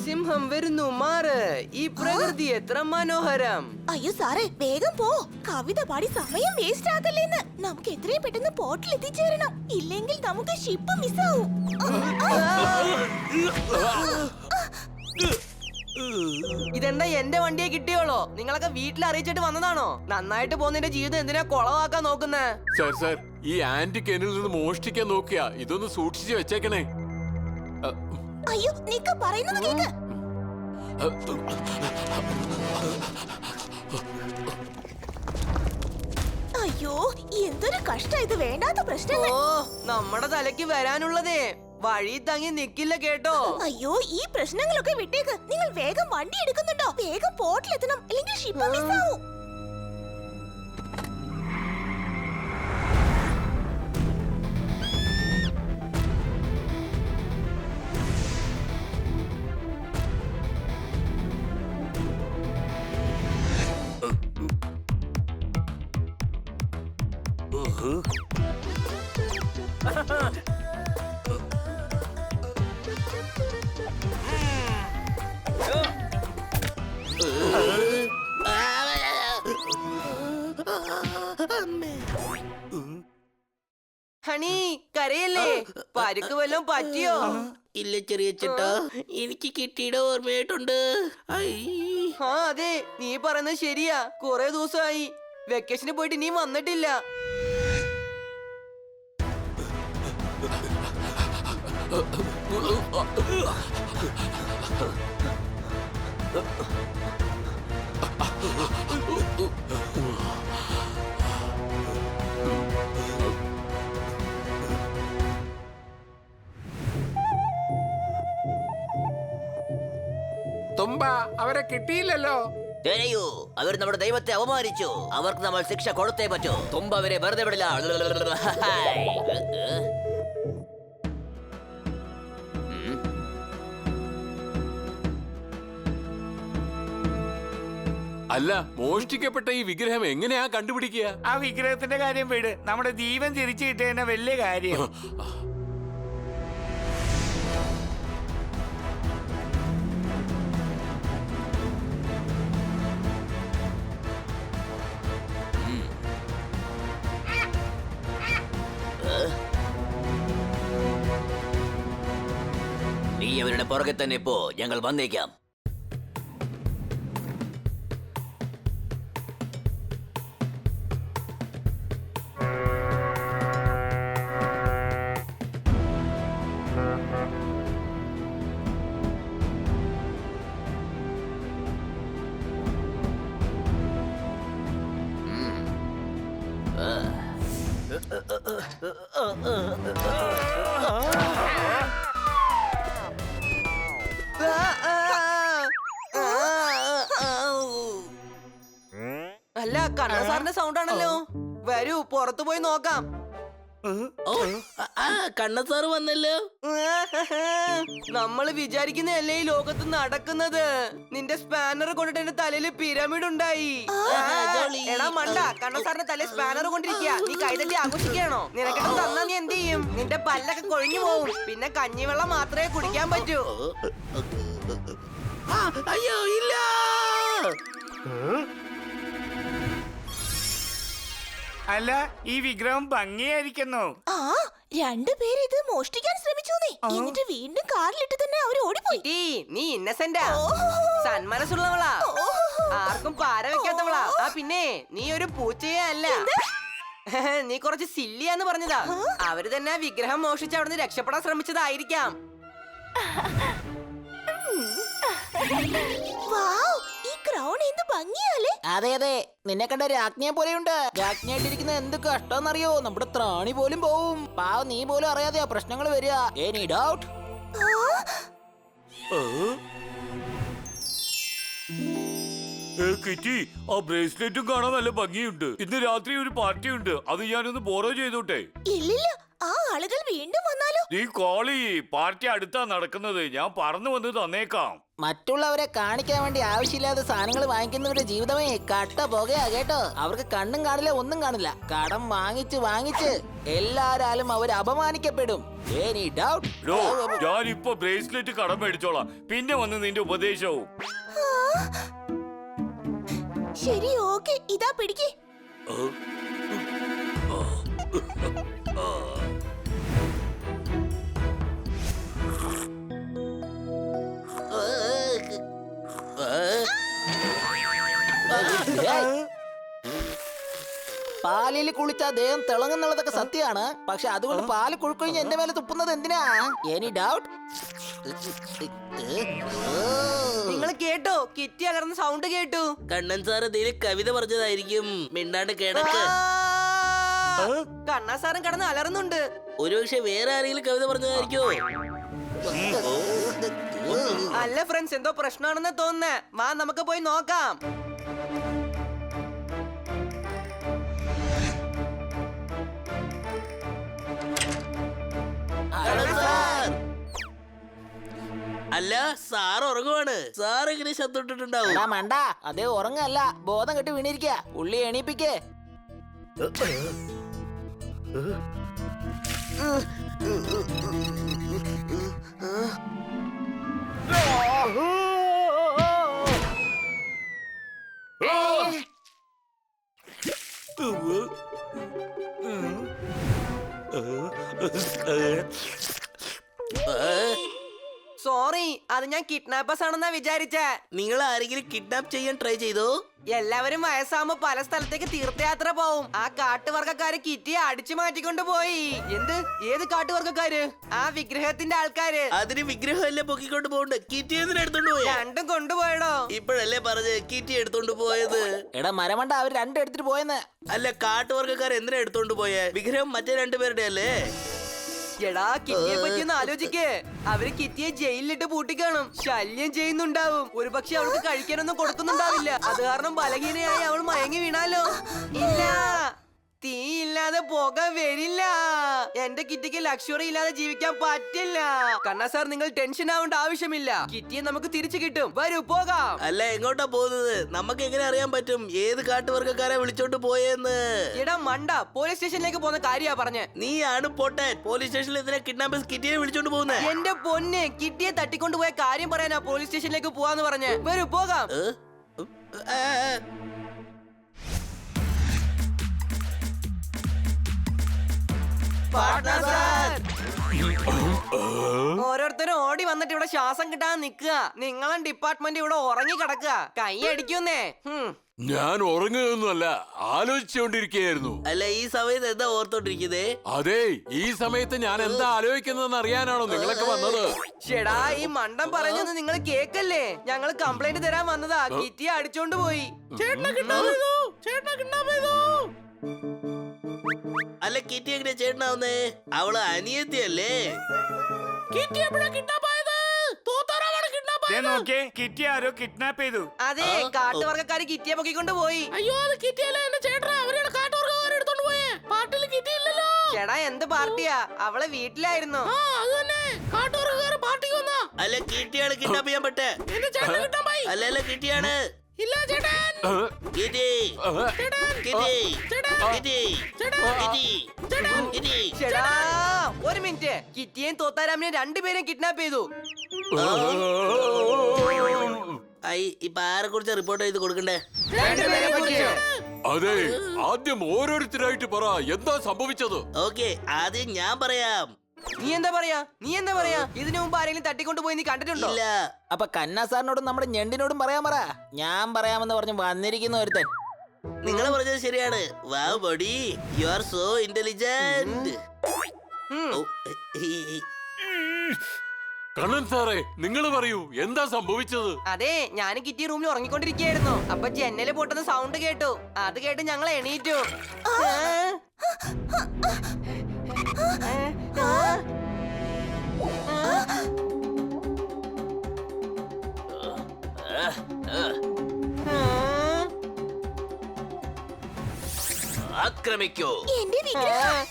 സിംഹം വരുന്നു, മാറ്. ഈ പ്രകൃതി എത്ര മനോഹരം. അയ്യോ സാറേ, വേഗം പോ. കവിത പാടി സമയം വേസ്റ്റ് ആകല്ലേന്ന്. നമുക്ക് എത്രയും പെട്ടെന്ന് പോർട്ടിൽ എത്തിച്ചേരണം. ഇല്ലെങ്കിൽ നമുക്ക് ഷിപ്പ് മിസ്സാവും. ഇതെന്താ എന്റെ വണ്ടിയെ കിട്ടിയോളോ? നിങ്ങളൊക്കെ വീട്ടിൽ അറിയിച്ചിട്ട് വന്നതാണോ? നന്നായിട്ട് പോകുന്നതിന്റെ ജീവിതം എന്തിനാ കൊളവാക്കാൻ നോക്കുന്നേ? സാർ സാർ, ഈ ആന്റിക്ക് എന്നിൽ നിന്ന് മോഷ്ടിക്കാൻ നോക്കിയാ. ഇതൊന്ന് സൂക്ഷിച്ച് വെച്ചേക്കണേ. അയ്യോ, നിക്ക് പറയുന്നത് കേക്ക്. അയ്യോ, എന്തൊരു കഷ്ടം ഇത്. വേണ്ടാത്ത പ്രശ്നങ്ങൾ. ഓ, നമ്മുടെ തലയ്ക്ക് വരാനുള്ളതേ വഴി തങ്ങി നിക്കില്ല കേട്ടോ. അയ്യോ, ഈ പ്രശ്നങ്ങളൊക്കെ വിട്ടേക്ക്. നിങ്ങൾ വേഗം വണ്ടി എടുക്കുന്നുണ്ടോ? വേഗം പോർട്ടിലെത്തണം, അല്ലെങ്കിൽ ഷിപ്പ് മിസ്സാവും. ഹണി, കരയല്ലേ? പരുക്ക് വല്ലതും പറ്റിയോ? ഇല്ല ചെറിയ ചേട്ടാ, എനിക്ക് കിട്ടിയുടെ ഓർമ്മയായിട്ടുണ്ട്. ആ അതെ, നീ പറയുന്നത് ശരിയാ. കുറെ ദിവസമായി വെക്കേഷന് പോയിട്ട് നീ വന്നിട്ടില്ല. തുമ്പ, അവരെ കിട്ടിയില്ലല്ലോ. തെരയൂ, അവർ നമ്മുടെ ദൈവത്തെ അവമാനിച്ചു. അവർക്ക് നമ്മൾ ശിക്ഷ കൊടുത്തേ പറ്റൂ. തുമ്പ അവരെ വെറുതെ വിടില്ല. അല്ല, മോഷ്ടിക്കപ്പെട്ട ഈ വിഗ്രഹം എങ്ങനെയാ കണ്ടുപിടിക്കുക? ആ വിഗ്രഹത്തിന്റെ കാര്യം വീട്, നമ്മുടെ ജീവൻ തിരിച്ചു കിട്ടിയ വലിയ കാര്യം. നീ അവരുടെ പുറകെ തന്നെ പോ, ഞങ്ങൾ വന്നേക്കാം. അല്ല, കണ്ണ സാറിന്റെ സൗണ്ട് ആണല്ലോ. വരൂ, പുറത്തു പോയി നോക്കാം. കണ്ണസാറ് വന്നല്ലോ. നമ്മള് വിചാരിക്കുന്നതല്ലേ ഈ ലോകത്ത് നടക്കുന്നത്. നിന്റെ സ്പാനർ കൊണ്ടിട്ട് എന്റെ തലയില് പിരമിഡ് ഉണ്ടായി. എടാ മണ്ട, കണ്ണസാറിന്റെ തലയിൽ സ്പാനർ കൊണ്ടിരിക്കുക. നീ കൈതല്ലി ആഘോഷിക്കുകയാണോ? നിനക്കിട്ട് തന്നാ നീ എന്ത് ചെയ്യും? നിന്റെ പല്ലൊക്കെ കൊഴിഞ്ഞു പോവും. പിന്നെ കഞ്ഞിവെള്ളം മാത്രമേ കുടിക്കാൻ പറ്റൂ. അയ്യോ ഇല്ല. അല്ല, ഈ വിഗ്രഹം ഭംഗിയായിരിക്കുന്നു. ആ, രണ്ടുപേര് ഇത് മോഷ്ടിക്കാൻ ശ്രമിച്ചു. എന്നിട്ട് വീണ്ടും കാറിലിട്ട് തന്നെ അവർ ഓടിപ്പോയി. നീ ഇന്നസെന്റാ, സന്മനസ്സുള്ളവളാ, ആർക്കും പാര വെക്കാത്തവളാ. ആ പിന്നെ നീ ഒരു പൂച്ചയേ അല്ല. നീ കുറച്ച് സില്ലിയാന്ന് പറഞ്ഞതാ. അവര് തന്നെ വിഗ്രഹം മോഷിച്ച് അവിടുന്ന് രക്ഷപ്പെടാൻ ശ്രമിച്ചതായിരിക്കാം. ഈ ക്രൗൺ എന്ത് ഭംഗിയാലേ. അതെ അതെ, നിന്നെ കണ്ട രാജ്ഞിയെ പോലെയുണ്ട്. രാജ്ഞിയായിട്ടിരിക്കുന്ന എന്ത് കഷ്ടമെന്നറിയോ? നമ്മുടെ ത്രാണി പോലും പോവും. പാവ, നീ പോലും അറിയാതെയാ പ്രശ്നങ്ങൾ വരിക. Any doubt? കിറ്റി, ആ ബ്രേസ്ലെറ്റും കാണാൻ നല്ല ഭംഗിയുണ്ട്. ഇന്ന് രാത്രി ഒരു പാർട്ടി ഉണ്ട്, അത് ഞാനൊന്ന് ബോറോ ചെയ്തോട്ടെ? ഇല്ലില്ല, ആ ആളുകൾ വീണ്ടും വന്നാലോ? നീ കോളി പാർട്ടി അടുത്താ നടക്കുന്നത്. ഞാൻ പറന്നു വന്ന് തന്നേക്കാം. മറ്റുള്ളവരെ കാണിക്കാൻ വേണ്ടി ആവശ്യമില്ലാത്ത സാധനങ്ങൾ വാങ്ങിക്കുന്നവരുടെ ജീവിതമേ കട്ട പുകയാ കേട്ടോ. അവർക്ക് കണ്ണും കാണില്ല, ഒന്നും കാണില്ല. കടം വാങ്ങിച്ച് വാങ്ങിച്ച് എല്ലാരാലും അവർ അപമാനിക്കപ്പെടും. Any doubt? ഡോ, ഞാനിപ്പോ ബ്രേസ്ലെറ്റ് കടം മേടിച്ചോളാം. പിന്നെ വന്ന് നിന്റെ ഉപദേശവും. ശരി, ഓക്കെ, ഇതാ പിടിക്ക്. പാലിൽ കുളിച്ച ദേഹം തിളങ്ങുന്നുള്ളതൊക്കെ സത്യമാണ്. പക്ഷെ അതുകൊണ്ട് പാല് കുഴുക്കഴിഞ്ഞ് എന്റെ മേലെ തുപ്പുന്നത് എന്തിനാ? Any doubt? നിങ്ങൾ കേട്ടോ? കിറ്റി അലർന്ന സൗണ്ട് കേട്ടു. കണ്ണൻ സാർ എന്തെങ്കിലും കവിത പറഞ്ഞതായിരിക്കും. മിണ്ടാണ്ട് കിടക്ക്. കണ്ണാ സാറും കടന്ന് അലറുന്നുണ്ട്. ഒരുപക്ഷെ വേറെ ആരെങ്കിലും കവിത പറഞ്ഞതായിരിക്കോ? അല്ല ഫ്രണ്ട്സ്, എന്തോ പ്രശ്നമാണെന്ന് തോന്നുന്നേ. വാ നമുക്ക് പോയി നോക്കാം. അല്ല, സാർ ഉറങ്ങുവാണ്. സാർ എങ്ങനെ ശബ്ദം ഇട്ടിട്ടുണ്ടാവും? എടാ മണ്ട, അതേ ഉറങ്ങല്ല, ബോധം കെട്ട് വീണിരിക്ക. ഉള്ളി എണീപ്പിക്കേ. സോറി, അത് ഞാൻ കിഡ്നാപ്പേഴ്സ് ആണെന്നാ വിചാരിച്ചേ. നിങ്ങൾ ആരെങ്കിലും കിഡ്നാപ്പ് ചെയ്യാൻ ട്രൈ ചെയ്തോ? എല്ലാവരും വയസ്സാകുമ്പോ പല സ്ഥലത്തേക്ക് തീർത്ഥയാത്ര പോവും. ആ കാട്ടുവർഗക്കാര് കിറ്റിയെ അടിച്ചു മാറ്റിക്കൊണ്ട് പോയി. എന്ത്? ഏത് കാട്ടുവർഗക്കാര്? ആ വിഗ്രഹത്തിന്റെ ആൾക്കാര്. അതിന് വിഗ്രഹമല്ലേ പൊക്കിക്കൊണ്ട് പോകണ്ട, കിറ്റി എന്തിനാ എടുത്തോണ്ട് പോയ? രണ്ടും കൊണ്ടുപോയടോ. ഇപ്പോഴല്ലേ പറഞ്ഞ് കിറ്റി എടുത്തോണ്ട് പോയത്? എടാ മരമണ്ട, അവർ രണ്ടും എടുത്തിട്ട് പോയെന്ന്. അല്ല, കാട്ടുവർഗക്കാർ എന്തിനാ എടുത്തോണ്ട് പോയേ? വിഗ്രഹം മറ്റേ രണ്ടുപേരുടെ അല്ലേ? എടാ, കിറ്റിയെ പറ്റി ഒന്ന് ആലോചിക്കേ. അവര് കിറ്റിയെ ജയിലിലിട്ട് പൂട്ടിക്കാണും. ശല്യം ചെയ്യുന്നുണ്ടാവും. ഒരു പക്ഷെ അവൾക്ക് കഴിക്കാനൊന്നും കൊടുക്കുന്നുണ്ടാവില്ല. അത് കാരണം ബലഹീനയായി അവൾ മയങ്ങി വീണാലോ? ഇല്ല, തീ ഇല്ലാതെ പുക വരില്ല. എന്റെ കിറ്റിക്ക് ലക്ഷറി ഇല്ലാതെ ജീവിക്കാൻ പറ്റില്ല. കണ്ണാ സാർ, നിങ്ങൾ ടെൻഷൻ ആവേണ്ട ആവശ്യമില്ല. കിറ്റിയെ നമുക്ക് തിരിച്ചു കിട്ടും. വരൂ, പോകാം. അല്ല, എങ്ങോട്ടാ പോകുന്നത്? നമുക്ക് എങ്ങനെ അറിയാൻ പറ്റും ഏത് കാട്ടുവർഗക്കാരെ വിളിച്ചോണ്ട് പോയെന്ന്? എടാ മണ്ട, പോലീസ് സ്റ്റേഷനിലേക്ക് പോകുന്ന കാര്യാ പറഞ്ഞേ. നീയാണ് പൊട്ടൻ. പോലീസ് സ്റ്റേഷനിൽ എന്തിനാ കിഡ്നാപ്പേഴ്സ് കിറ്റിയെ വിളിച്ചോണ്ട് പോകുന്നേ? എന്റെ പൊന്നെ, കിറ്റിയെ തട്ടിക്കൊണ്ടുപോയ കാര്യം പറയാനാ പോലീസ് സ്റ്റേഷനിലേക്ക് പോവാന്ന് പറഞ്ഞേ. വരൂ, പോകാം. ഓരോരുത്തരും ഓടി വന്നിട്ട് ഇവിടെ ശ്വാസം കിട്ടാൻ നിക്കുക. നിങ്ങളും ഡിപ്പാർട്ട്മെന്റ് ഇവിടെ ഉറങ്ങി കിടക്കുക. കൈ അടിക്കുന്നേ. ഞാൻ ഉറങ്ങുകയൊന്നുമല്ല, ആലോചിച്ചുകൊണ്ടിരിക്കുകയായിരുന്നു. അല്ല, ഈ സമയത്ത് എന്താ ഓർത്തോണ്ടിരിക്കുന്നേ? അതെ, ഈ സമയത്ത് ഞാൻ എന്താ ആലോചിക്കുന്നതെന്ന് അറിയാനാണോ നിങ്ങളൊക്കെ വന്നത്? ചേടാ, ഈ മണ്ടം പറഞ്ഞത് നിങ്ങൾ കേക്കല്ലേ? ഞങ്ങൾ കംപ്ലൈന്റ് തരാൻ വന്നതാ. കിറ്റിയെ അടിച്ചോണ്ട് പോയി. അല്ല, കിറ്റി എങ്ങനെ ചേട്ടനാവുന്നേ? അവള് അനിയത്തിയല്ലേ? ദേ നോക്കിയേ, കിറ്റി ആരോ കിഡ്നാപ്പ് ചെയ്തു. അതെ, കാട്ടുവർഗക്കാര് കിറ്റിയെ പൊക്കിക്കൊണ്ട് പോയി. ചേടാ, എന്ത് പാർട്ടിയാ? അവളെ വീട്ടിലായിരുന്നു. അല്ല, കിറ്റിയാണ് കിഡ്നാപ്പ് ചെയ്യാൻ പറ്റേ? അല്ല, കിറ്റിയാണ്. കിറ്റി, കിറ്റി, കിറ്റി, കിറ്റി. ചേടാ, ഒരു മിനിറ്റ്. കിറ്റിയെയും തോത്താരാമിനെയും രണ്ടുപേരെയും കിഡ്നാപ്പ് ചെയ്തു. ഇപ്പൊ ആരെ കുറിച്ച് റിപ്പോർട്ട് ചെയ്ത് കൊടുക്കണ്ടേ? രണ്ടുപേരെ പറ്റിയോ? അതെ, ആദ്യം ഓരോരുത്തരായിട്ട് പറ, എന്താ സംഭവിച്ചത്? ഓക്കെ, ആദ്യം ഞാൻ പറയാം. നീ എന്താ പറയാ? ഇതിനു മുമ്പ് ആരെങ്കിലും തട്ടിക്കൊണ്ടുപോയി നീ കണ്ടിട്ടുണ്ടോ? ഇല്ല. അപ്പൊ കന്നാ സാറിനോടും നമ്മുടെ ഞണ്ടിനോടും പറയാൻ പറ. ഞാൻ പറയാമെന്ന് പറഞ്ഞ് വന്നിരിക്കുന്ന ഒരുത്തൻ. നിങ്ങൾ പറഞ്ഞത് ശരിയാണ്. വാ body, you are so intelligent. Kannan സാറേ, നിങ്ങൾ പറയൂ, എന്താ സംഭവിച്ചത്? അതെ, ഞാൻ കിറ്റി റൂമിൽ ഉറങ്ങിക്കൊണ്ടിരിക്കുകയായിരുന്നു. അപ്പൊ ജനല് പൊട്ടുന്ന സൗണ്ട് കേട്ടു. അത് കേട്ട് ഞങ്ങൾ എണീറ്റു. ആക്രമിക്കൂ. എന്റെ വിഗ്രഹം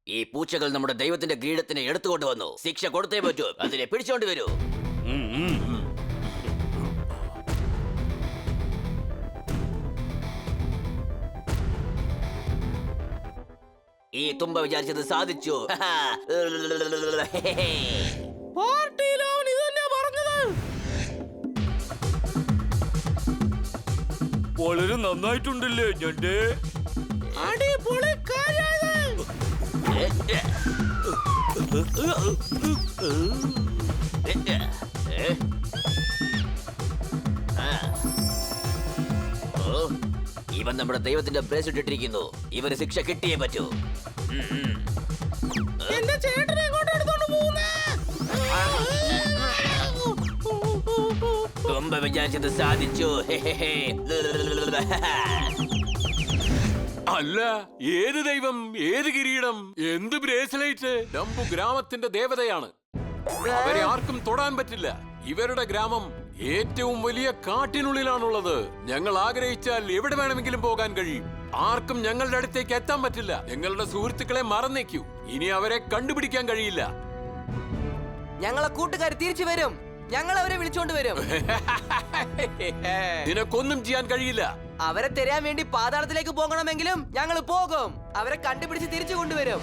ഈ പൂച്ചകൾ നമ്മുടെ ദൈവത്തിന്റെ കിരീടത്തിനെ എടുത്തുകൊണ്ട് വന്നു. ശിക്ഷ കൊടുത്തേ പറ്റൂ. അതിനെ പിടിച്ചോണ്ട് വരൂ. ഈ തുമ്പ വിചാരിച്ചത് സാധിച്ചു. വളരെ നന്നായിട്ടുണ്ടല്ലേ ഞണ്ടേ. ഇവൻ നമ്മുടെ ദൈവത്തിന്റെ ബ്രേസ് ഇട്ടിരിക്കുന്നു. ഇവന് ശിക്ഷ കിട്ടിയേ പറ്റൂ. തുമ്പ വിചാരിച്ചത് സാധിച്ചു. അല്ല, ഏത് ദൈവം, ഏത് കിരീടം, എന്ത് ബ്രേസ്ലൈറ്റ്? ഡംബു ഗ്രാമത്തിന്റെ ദേവതയാണ്. അവരെ ആർക്കും തൊടാൻ പറ്റില്ല. ഇവരുടെ ഗ്രാമം ഏറ്റവും വലിയ കാട്ടിനുള്ളിലാണുള്ളത്. ഞങ്ങൾ ആഗ്രഹിച്ചാൽ എവിടെ വേണമെങ്കിലും പോകാൻ കഴിയും. ആർക്കും ഞങ്ങളുടെ അടുത്തേക്ക് എത്താൻ പറ്റില്ല. ഞങ്ങളുടെ സുഹൃത്തുക്കളെ മറന്നേക്കൂ. ഇനി അവരെ കണ്ടുപിടിക്കാൻ കഴിയില്ല. ഞങ്ങളെ കൂട്ടുകാർ തിരിച്ചു വരും. ഞങ്ങൾ അവരെ വിളിച്ചോണ്ട് വരും. നിനക്കൊന്നും ചെയ്യാൻ കഴിയില്ല. അവരെ തരാൻ വേണ്ടി പാതാളത്തിലേക്ക് പോകണമെങ്കിലും ഞങ്ങൾ പോകും. അവരെ കണ്ടുപിടിച്ച് തിരിച്ചു കൊണ്ടുവരും.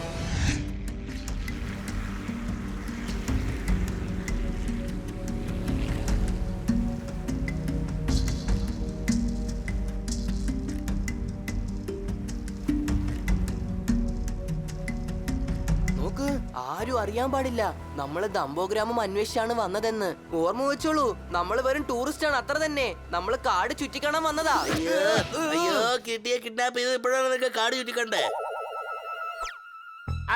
നോക്ക്, ആരും അറിയാൻ പാടില്ല നമ്മള് ദംബോ ഗ്രാമം അന്വേഷിച്ചാണ് വന്നതെന്ന്. ഓർമ്മ വെച്ചോളൂ, നമ്മൾ വെറും ടൂറിസ്റ്റ് ആണ്, അത്ര തന്നെ. നമ്മള് കാട് ചുറ്റിക്കാണാൻ വന്നതാ. അയ്യോ, കിട്ടിയ കിഡ്നാപ്പ് ചെയ്ത് ഇപ്പോഴാണ് നിനക്ക് കാട് ചുറ്റിക്കണ്ടേ?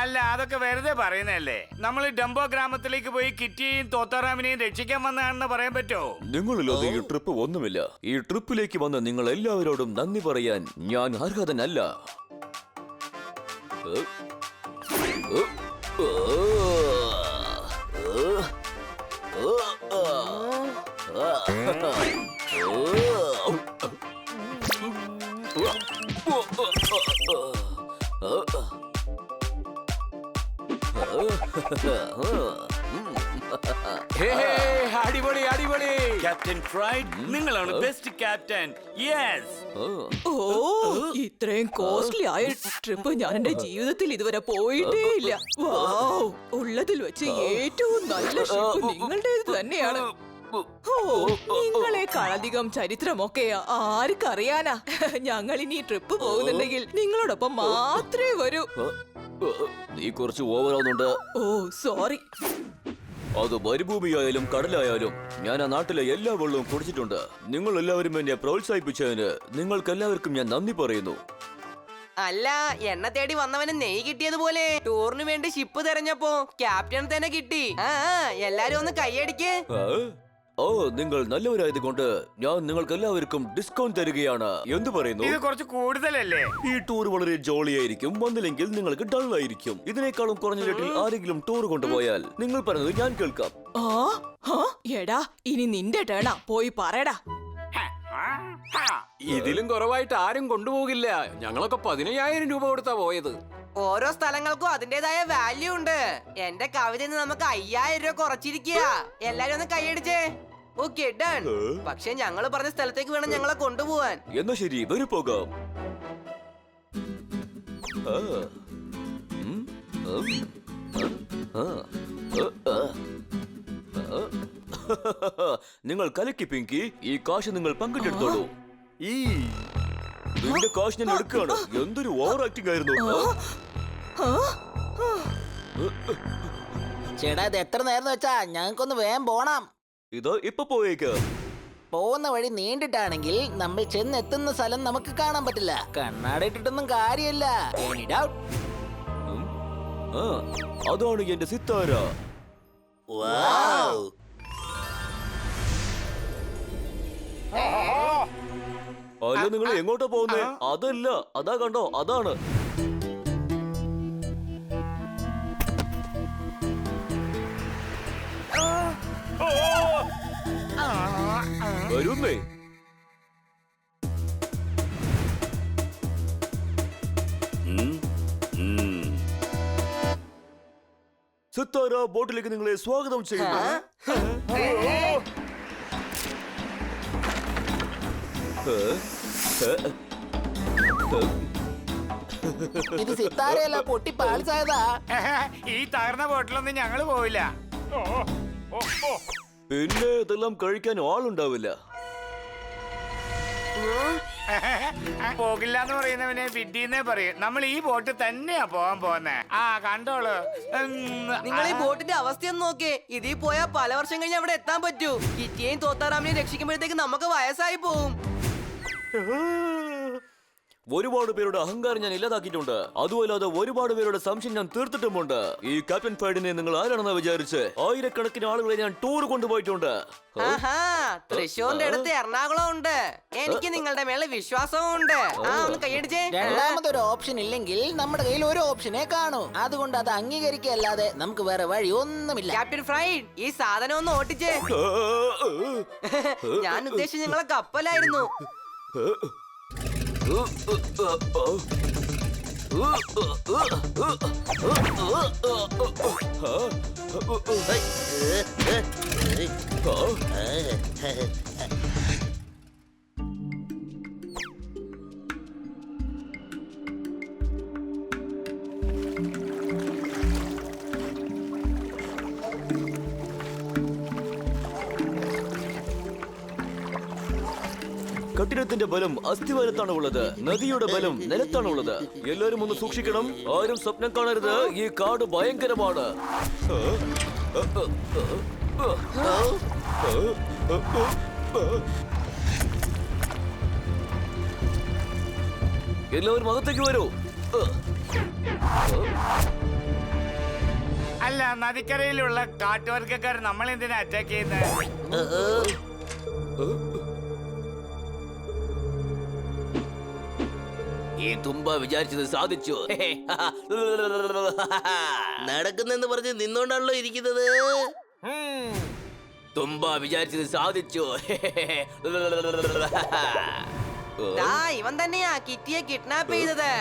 അല്ല, അതൊക്കെ വെറുതെ പറയുന്നല്ലേ. നമ്മൾ ഡംബോ ഗ്രാമത്തിലേക്ക് പോയി കിറ്റിയെയും തോത്താറാമിനെയും രക്ഷിക്കാൻ വന്നതാണെന്ന് പറയാൻ പറ്റുമോ? നിങ്ങളില്ലാതെ ഈ ട്രിപ്പ് ഒന്നുമില്ല. ഈ ട്രിപ്പിലേക്ക് വന്ന നിങ്ങൾ എല്ലാവരോടും നന്ദി പറയാൻ ഞാൻ അർഹതനല്ല. അടിപൊളി, അടിപൊളി. ക്യാപ്റ്റൻ ഫ്രൈഡ്, നിങ്ങളാണ് ബെസ്റ്റ് ക്യാപ്റ്റൻ. യെസ്. ഓ, ഇത്രയും കോസ്റ്റ്ലി ആയ ട്രിപ്പ് ഞാൻ എന്റെ ജീവിതത്തിൽ ഇതുവരെ പോയിട്ടേ ഇല്ല. വൗ, ഉള്ളതിൽ വെച്ച് ഏറ്റവും നല്ല ഷിപ്പ് നിങ്ങളുടേത് തന്നെയാണ്. ഓ, നിങ്ങളെക്കാളധികം ചരിത്രമൊക്കെ ആർക്കറിയാനാ. ഞങ്ങൾ ഇനി ട്രിപ്പ് പോകുന്നുണ്ടെങ്കിൽ നിങ്ങളോടൊപ്പം മാത്രമേ വരൂ. നീ കുറച്ച് ഓവറാവുന്നുണ്ട്. ഓ, സോറി. അത് മരുഭൂമിയായാലും കടലായാലും ഞാൻ ആ നാട്ടിലെ എല്ലാ വെള്ളവും കുടിച്ചിട്ടുണ്ട്. നിങ്ങൾ എല്ലാവരും എന്നെ പ്രോത്സാഹിപ്പിച്ചതിന് നിങ്ങൾക്കെല്ലാവർക്കും ഞാൻ നന്ദി പറയുന്നു. അല്ല, എണ്ണ തേടി വന്നവന് നെയ് കിട്ടിയതുപോലെ ടൂറിന് വേണ്ടി ഷിപ്പ് തെരഞ്ഞപ്പോ ക്യാപ്റ്റൻ തന്നെ കിട്ടി. എല്ലാരും ഒന്ന് കൈയടിക്ക്. ഓ, നിങ്ങൾ നല്ലവരായത് കൊണ്ട് ഞാൻ നിങ്ങൾക്ക് എല്ലാവർക്കും ഡിസ്കൗണ്ട് തരികയാണ്. എന്ത് പറയുന്നു? ഇത് കുറച്ച് കൂടുതലല്ലേ? ഈ ടൂർ വളരെ ജോളിയായിരിക്കും. വന്നില്ലെങ്കിൽ നിങ്ങൾക്ക് ഡൾ ആയിരിക്കും. ഇതിനേക്കാളും കുറഞ്ഞ റേറ്റിൽ ആരെങ്കിലും ടൂർ കൊണ്ടുപോയാൽ നിങ്ങൾ പറഞ്ഞത് ഞാൻ കേൾക്കാം. എടാ, ഇനി നിന്റെ ടേണാ, പോയി പറയടാ. ഇതിലും കുറവായിട്ട് ആരും കൊണ്ടുപോകില്ല. ഞങ്ങളൊക്കെ 15,000 രൂപ കൊടുത്താ പോയത്. ഓരോ സ്ഥലങ്ങൾക്കും അതിന്റേതായ വാല്യൂ ഉണ്ട്. എന്റെ കവിതയിൽ നിന്ന് നമുക്ക് 5,000 രൂപ കുറച്ചിരിക്കുക. എല്ലാരും ഒന്ന് കൈയടിച്ചേ. Okay, done. പക്ഷെ ഞങ്ങള് പറഞ്ഞ സ്ഥലത്തേക്ക് വേണം ഞങ്ങളെ കൊണ്ടുപോവാൻ. എന്നാ ശരി, വരൂ പോകാം. നിങ്ങൾ കലക്കി പിങ്കി. ഈ കാശ് നിങ്ങൾ പങ്കിട്ടെടുത്തോളൂ. നിന്റെ കാശ് ഞാൻ എടുക്കുകയാണ്. എന്തൊരു ഓവർ ആക്ടിംഗ് ആയിരുന്നു. ആ? ആ. ചേട്ടാ ഇത് എത്ര നേരം വെച്ചാ ഞങ്ങൾക്കൊന്ന് വേഗം പോണം. ഇതോ ഇപ്പൊ പോയേക്ക്. പോകുന്ന വഴി നീണ്ടിട്ടാണെങ്കിൽ നമ്മൾ ചെന്നെത്തുന്ന സ്ഥലം നമുക്ക് കാണാൻ പറ്റില്ല. കണ്ണാടി ഇട്ടിട്ടൊന്നും കാര്യമില്ല. Any doubt? ആ, അതാണ് എന്റെ സിത്താര. വൗ. അല്ല, നിങ്ങൾ എങ്ങോട്ടാ പോകുന്നേ? അതല്ല, അതാ കണ്ടോ, അതാണ്. വരുന്നേ. സിത്താര ബോട്ടിലേക്ക് നിങ്ങളെ സ്വാഗതം ചെയ്യുന്നു. ഇത് സിത്താരയല്ല, പൊട്ടി പാളിച്ചായതാ. ഈ തകർന്ന ബോട്ടിലൊന്നും ഞങ്ങള് പോവില്ല. പിന്നെ ഇതെല്ലാം കഴിക്കാൻ ആളുണ്ടാവില്ല. പോകില്ല എന്ന് പറയുന്നവനെ വിഡ്ഢിന്നേ പറയും. നമ്മൾ ഈ ബോട്ട് തന്നെയാ പോകാൻ പോകുന്നേ. ആ കണ്ടോളൂ. നിങ്ങൾ ഈ ബോട്ടിന്റെ അവസ്ഥയൊന്നും നോക്കേ. ഇതിൽ പോയാ പല വർഷം കഴിഞ്ഞ് അവിടെ എത്താൻ പറ്റൂ. കിറ്റിയെയും തോത്താറാമിനെയും രക്ഷിക്കുമ്പോഴത്തേക്ക് നമുക്ക് വയസ്സായി പോവും. ഒരുപാട് പേരുടെ അഹങ്കാരം ഞാൻ ഇല്ലാതാക്കിയിട്ടുണ്ട്. അതുമല്ലാതെ ഒരുപാട് പേരുടെ സംശയം ഞാൻ തീർത്തിട്ടുമുണ്ട്. ഈ ക്യാപ്റ്റൻ ഫൈഡിനെ നിങ്ങൾ ആരാണെന്ന് വിചാരിച്ച് ആയിരക്കണക്കിന് ആളുകളെ ഞാൻ ടൂർ കൊണ്ടുപോയിട്ടുണ്ട്. ആഹാ, തൃശ്ശൂരിന്റെ അടുത്ത് എറണാകുളം ഉണ്ട്. എനിക്ക് നിങ്ങളുടെ മേലെ വിശ്വാസവും ഉണ്ട്. ആ, ഒന്ന് കൈയടിച്ചേ. രണ്ടാമതൊരു ഓപ്ഷൻ ഇല്ലെങ്കിൽ നമ്മുടെ കയ്യിൽ ഒരു ഓപ്ഷനെ കാണൂ. അതുകൊണ്ട് അത് അംഗീകരിക്കല്ലാതെ നമുക്ക് വേറെ വഴി ഒന്നുമില്ല. ക്യാപ്റ്റൻ ഫ്രൈഡ്, ഈ സാധനം ഒന്ന് ഓട്ടിച്ചേ. ഞാൻ ഉദ്ദേശിച്ചത് നിങ്ങളെ കപ്പലായിരുന്നു. കട്ടിടത്തിന്റെ ബലം അസ്ഥിവാരത്താണ് ഉള്ളത്. നദിയുടെ ബലം നിലത്താണ് ഉള്ളത്. എല്ലാരും ഒന്ന് സൂക്ഷിക്കണം. ആരും സ്വപ്നം കാണരുത്. ഈ കാട് ഭയങ്കരമാണ്. എല്ലാവരും അകത്തേക്ക് വരൂ. അല്ല, നദിക്കരയിലുള്ള കാട്ടുവർഗക്കാർ നമ്മളെന്തിനാ അറ്റാക്ക് ചെയ്യുന്നത്? ഈ തുമ്പ വിചാരിച്ചത് സാധിച്ചു. നടക്കുന്നെന്ന് പറഞ്ഞ് നിന്നോണ്ടാണല്ലോ ഇരിക്കുന്നത്. തുമ്പ വിചാരിച്ചത് സാധിച്ചു. ദാ, ഇവൻ തന്നെയാ കിറ്റിയെ കിഡ്നാപ്പ് ചെയ്തത്.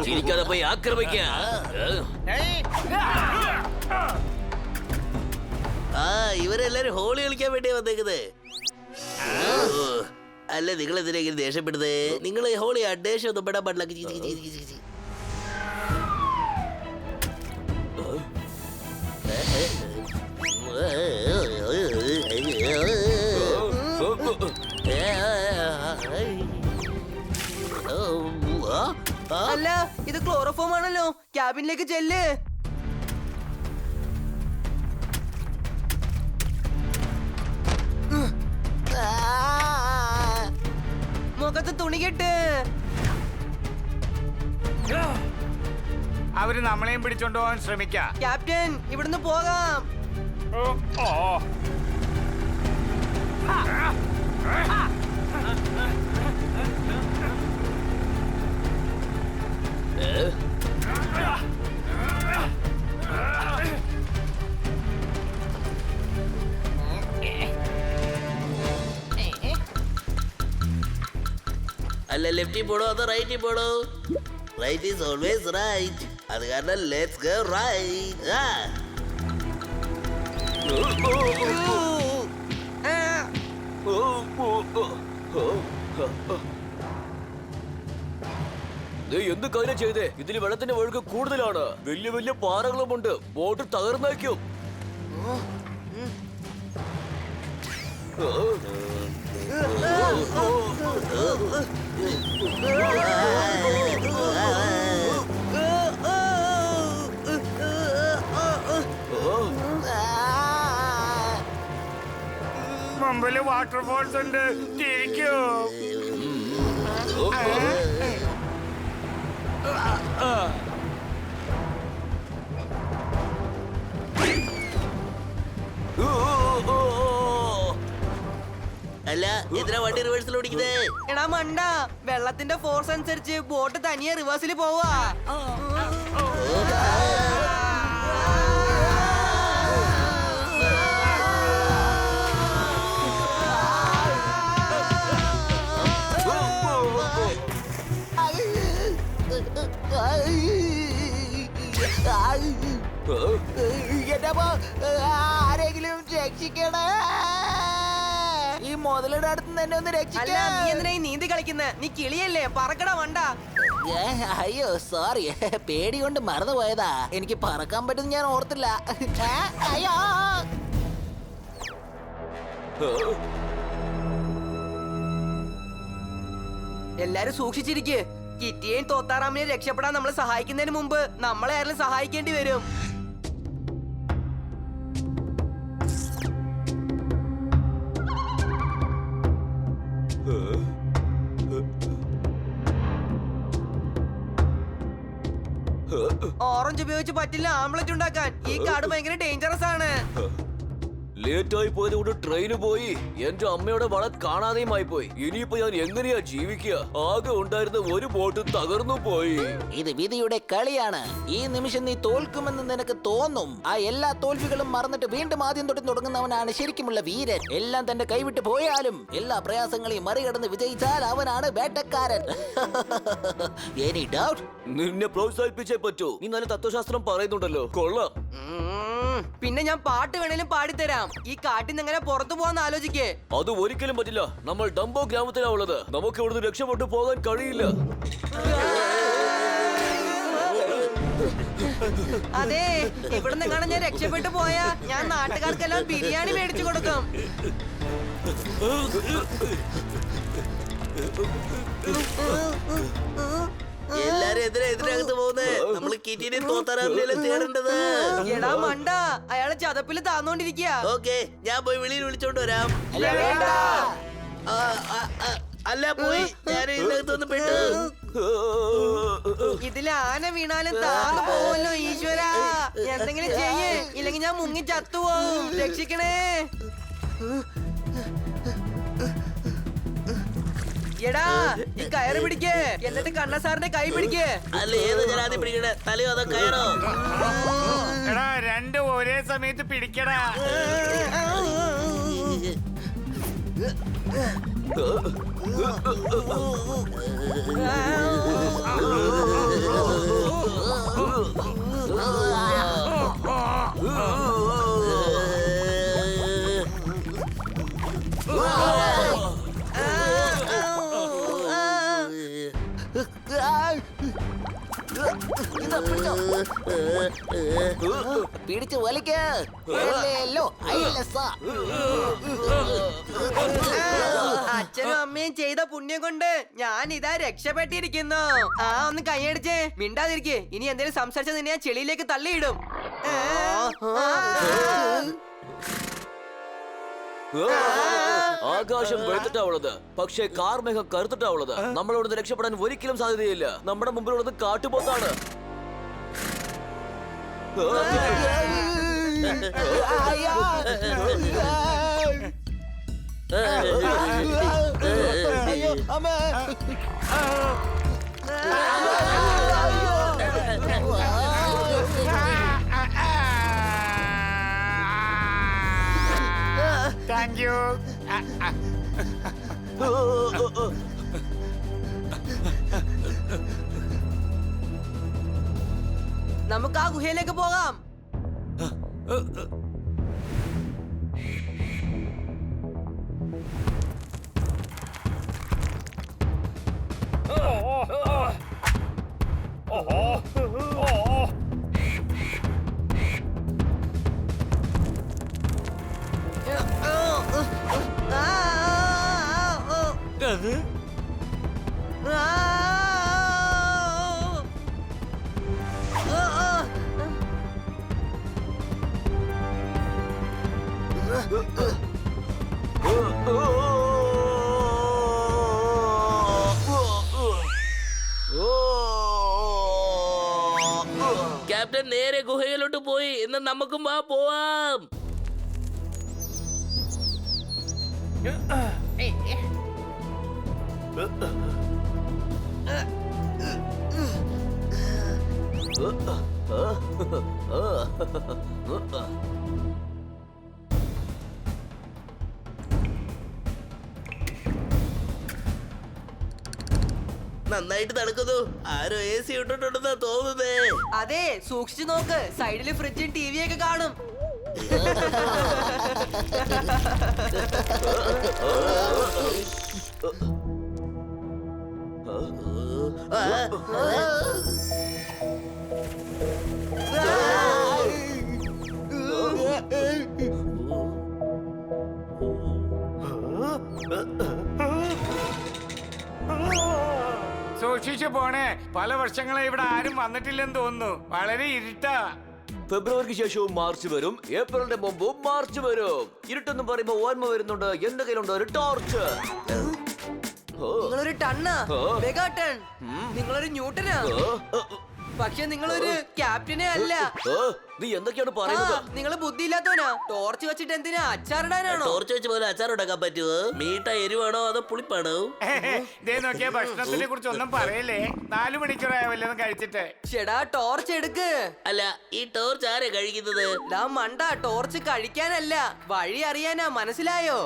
ചിരിക്കാതെ പോയി ആക്രമിക്ക. ആ, ഇവരെല്ലാരും ഹോളി കളിക്കാൻ വേണ്ടിയാ വന്നേക്കുന്നത്. അല്ല, നിങ്ങൾ എന്തിനെങ്കിലും ദേഷ്യപ്പെടുന്നത്? നിങ്ങൾ ഹോളി ദേഷ്യം ഒന്നും പെടാൻ പാടില്ല. അല്ല, ഇത് ക്ലോറോഫോം ആണല്ലോ. ക്യാബിനിലേക്ക് ചെല്ല്. മുഖത്ത് തുണി കെട്ട്. അവര് നമ്മളെയും പിടിച്ചോണ്ട് പോകാൻ ശ്രമിക്കാം. ക്യാപ്റ്റൻ, ഇവിടുന്ന് പോകാം. അല്ല, ലെഫ്റ്റിൽ പോടോ അതോ റൈറ്റിൽ പോടോ? Right is always right. അത് കാരണം ലെറ്റ്സ് ഗോ റൈറ്റ്. എന്ത് കാര്യം ചെയ്തേ? ഇതിൽ വെള്ളത്തിന്റെ ഒഴുക്ക് കൂടുതലാണ്. വലിയ വലിയ പാറകളുമുണ്ട്. ബോട്ട് തകർന്നേക്കും. മുമ്പില് വാട്ടർഫോൾസ് ഉണ്ട്, തിരിക്കൂ. അല്ല എന്തിനാ വണ്ടി റിവേഴ്സിൽ ഓടിക്കുന്നേ? എടാ മണ്ട, വെള്ളത്തിന്റെ ഫോഴ്സ് അനുസരിച്ച് ബോട്ട് തനിയെ റിവേഴ്സിൽ പോവാ. ആരെങ്കിലും രക്ഷിക്കണേ, ഈ മുതലയുടെ അടുത്ത് തന്നെ ഒന്ന് അല്ല, രക്ഷിക്കാൻ. നീ എന്തിനാ ഈ നീന്തി കളിക്കുന്നെ? നീ കിളിയല്ലേ, പറക്കടാ മണ്ട. അയ്യോ സോറി, പേടി കൊണ്ട് മറന്നുപോയതാ. എനിക്ക് പറക്കാൻ പറ്റുന്ന ഞാൻ ഓർത്തില്ല. അയ്യോ എല്ലാരും സൂക്ഷിച്ചിരിക്ക്. കിറ്റിയെയും തോത്താറാമിനെയും രക്ഷപ്പെടാൻ നമ്മളെ സഹായിക്കുന്നതിന് മുമ്പ് നമ്മളെ ആരെങ്കിലും സഹായിക്കേണ്ടി വരും. ഓറഞ്ച് ഉപയോഗിച്ച് പറ്റില്ല ആംബ്ലറ്റ് ഉണ്ടാക്കാൻ. ഈ കാട് ഭയങ്കര ഡേഞ്ചറസ് ആണ്. ലേറ്റ് ആയി പോയത് കൊണ്ട് ട്രെയിന് പോയി. എന്റെ അമ്മയുടെ വള കാണാതെയും ആയി പോയി. ഇനിയിപ്പോ ഞാൻ എങ്ങനെയാ ജീവിക്കുക? ആകെ ഉണ്ടായിരുന്ന ഒരു ബോട്ട് തകർന്നു പോയി. ഇത് വിധിയുടെ കളിയാണ്. ഈ നിമിഷം നീ തോൽക്കുമെന്ന് നിനക്ക് തോന്നും. ആ എല്ലാ തോൽവികളും മറന്നിട്ട് വീണ്ടും ആദ്യം തൊട്ട് തുടങ്ങുന്നവനാണ് ശരിക്കുമുള്ള വീരൻ. എല്ലാം തന്റെ കൈവിട്ട് പോയാലും എല്ലാ പ്രയാസങ്ങളെയും മറികടന്ന് വിജയിച്ചാൽ അവനാണ് വേട്ടക്കാരൻ. Any doubt? നിന്നെ പ്രോത്സാഹിപ്പിച്ചേ പറ്റൂ. നീ നല്ല തത്വശാസ്ത്രം പറയുന്നുണ്ടല്ലോ, കൊള്ളാം. പിന്നെ ഞാൻ പാട്ട് വേണേലും പാടിത്തരാം. ഈ കാട്ടിൽ നിന്ന് എങ്ങനെ പുറത്തു പോവാന്ന് ആലോചിക്കേ. അത് ഒരിക്കലും പറ്റില്ല. നമ്മൾ ഡംബോ ഗ്രാമത്തിലാ ഉള്ളത്. നമുക്ക് ഇവിടുന്ന് രക്ഷപ്പെട്ടു പോകാൻ കഴിയില്ല. അതെ, ഇവിടുന്ന് എങ്ങനെ ഞാൻ രക്ഷപ്പെട്ടു പോയാ ഞാൻ നാട്ടുകാർക്കെല്ലാം ബിരിയാണി മേടിച്ചു കൊടുക്കും. എല്ലാരും എതിരകത്ത് പോകുന്നേ? നമ്മള് കിറ്റിനെ തോത്താറാമിനെയല്ലേ തേടേണ്ടത്. എടാ മണ്ട, അയാള് ചതപ്പില് താന്നോണ്ടിരിക്കുക. ഓക്കെ, ഞാൻ പോയി വെളിയിൽ വിളിച്ചോണ്ട് വരാം. അല്ല പോയി, ഞാൻ ഇതിനകത്ത് വന്ന് പെട്ടു. ഇതില് ആന വീണാലും താന്നു പോവല്ലോ ഈശ്വര. എന്തെങ്കിലും ചെയ്യേ, ഇല്ലെങ്കിൽ ഞാൻ മുങ്ങി ചത്തുപോകും. രക്ഷിക്കണേ. എടാ, ഈ കയറ് പിടിക്കേ, എന്നിട്ട് കണ്ണസാറിന്റെ കൈ പിടിക്കേ. അല്ല ഏത് ജനാതി പിടിക്കണേ? തലയോ അതോ കയറോ? എടാ, രണ്ടും ഒരേ സമയത്ത് പിടിക്കടാ. പിടിച്ചു വലിക്കല്ലോ. അച്ഛനും അമ്മയും ചെയ്ത പുണ്യം കൊണ്ട് ഞാൻ ഇതാ രക്ഷപ്പെട്ടിരിക്കുന്നു. ഒന്ന് കൈയടിച്ചേ. മിണ്ടാതിരിക്കേ. ഇനി എന്തെങ്കിലും സംസാരിച്ചാൽ നിന്നെ ഞാൻ ചെളിയിലേക്ക് തള്ളിയിടും. ആകാശം വെളുത്തിട്ടാ ഉള്ളത്, പക്ഷേ കാർമേഘം കറുത്തിട്ടാ ഉള്ളത്. നമ്മൾ ഇവിടുന്ന് രക്ഷപ്പെടാൻ ഒരിക്കലും സാധ്യതയില്ല. നമ്മുടെ മുമ്പിലുള്ളത് കാട്ടുപോത്താണ്. അയ്യോ അമ്മ. Thank you. നമുക്ക് ആ ഗുഹയിലേക്ക് പോകാം. എന്താ അത്? ആ! ആ, ആ. ക്യാപ്റ്റൻ നേരെ ഗുഹയിലോട്ട് പോയി. ഇന്ന് നമുക്കും പോവാം. നന്നായിട്ട് തണുക്കുന്നു. ആരോ AC ഇട്ടിട്ടുണ്ടെന്നാ തോന്നുന്നേ. അതെ, സൂക്ഷിച്ചു നോക്ക്. സൈഡില് ഫ്രിഡ്ജും ടിവിയും ഒക്കെ കാണും. സൂക്ഷിച്ചു പോണേ. പല വർഷങ്ങളെ ഇവിടെ ആരും വന്നിട്ടില്ലെന്ന് തോന്നുന്നു. വളരെ ഇരുട്ടാ. ഫെബ്രുവരിക്ക് ശേഷവും മാർച്ച് വരും, ഏപ്രിലിന്റെ മുമ്പും മാർച്ച് വരും. ഇരുട്ടെന്ന് പറയുമ്പോ ഓർമ്മ വരുന്നുണ്ട് എന്റെ കയ്യിലുണ്ട് ഒരു ടോർച്ച്. നിങ്ങളൊരു ടണ്ണാ, ആ. Mega ton. നിങ്ങളൊരു ന്യൂട്ടനാ. പക്ഷെ നിങ്ങളൊരു ക്യാപ്റ്റനെ അല്ല. നീ എന്തൊക്കെയാണ് ആ, പറയുന്നത്? നിങ്ങള് ബുദ്ധിയില്ലാത്തവനാ. ടോർച്ച് വെച്ചിട്ട് എന്തിനാ? അച്ചാറിടാനാണോ? ടോർച്ച് വെച്ച് പോലെ അച്ചാർ ഉണ്ടാക്കാൻ പറ്റുമോ? മീട്ട എരിവാണോ അതോ പുളിപ്പാണോ? ദേ നോക്കിയ ഭക്ഷണത്തിനെ കുറിച്ച് ഒന്നും പറയല്ലേ. 4 മണിക്കൂറായ വല്ലതും കഴിച്ചിട്ട്. ചേടാ, ടോർച്ച് എടുക്ക്. അല്ല, ഈ ടോർച്ച് ആരെ കഴിക്കുന്നത്? ഡാ മണ്ട, ടോർച്ച് കഴിക്കാനല്ല, വഴി അറിയാനാ. മനസ്സിലായോ?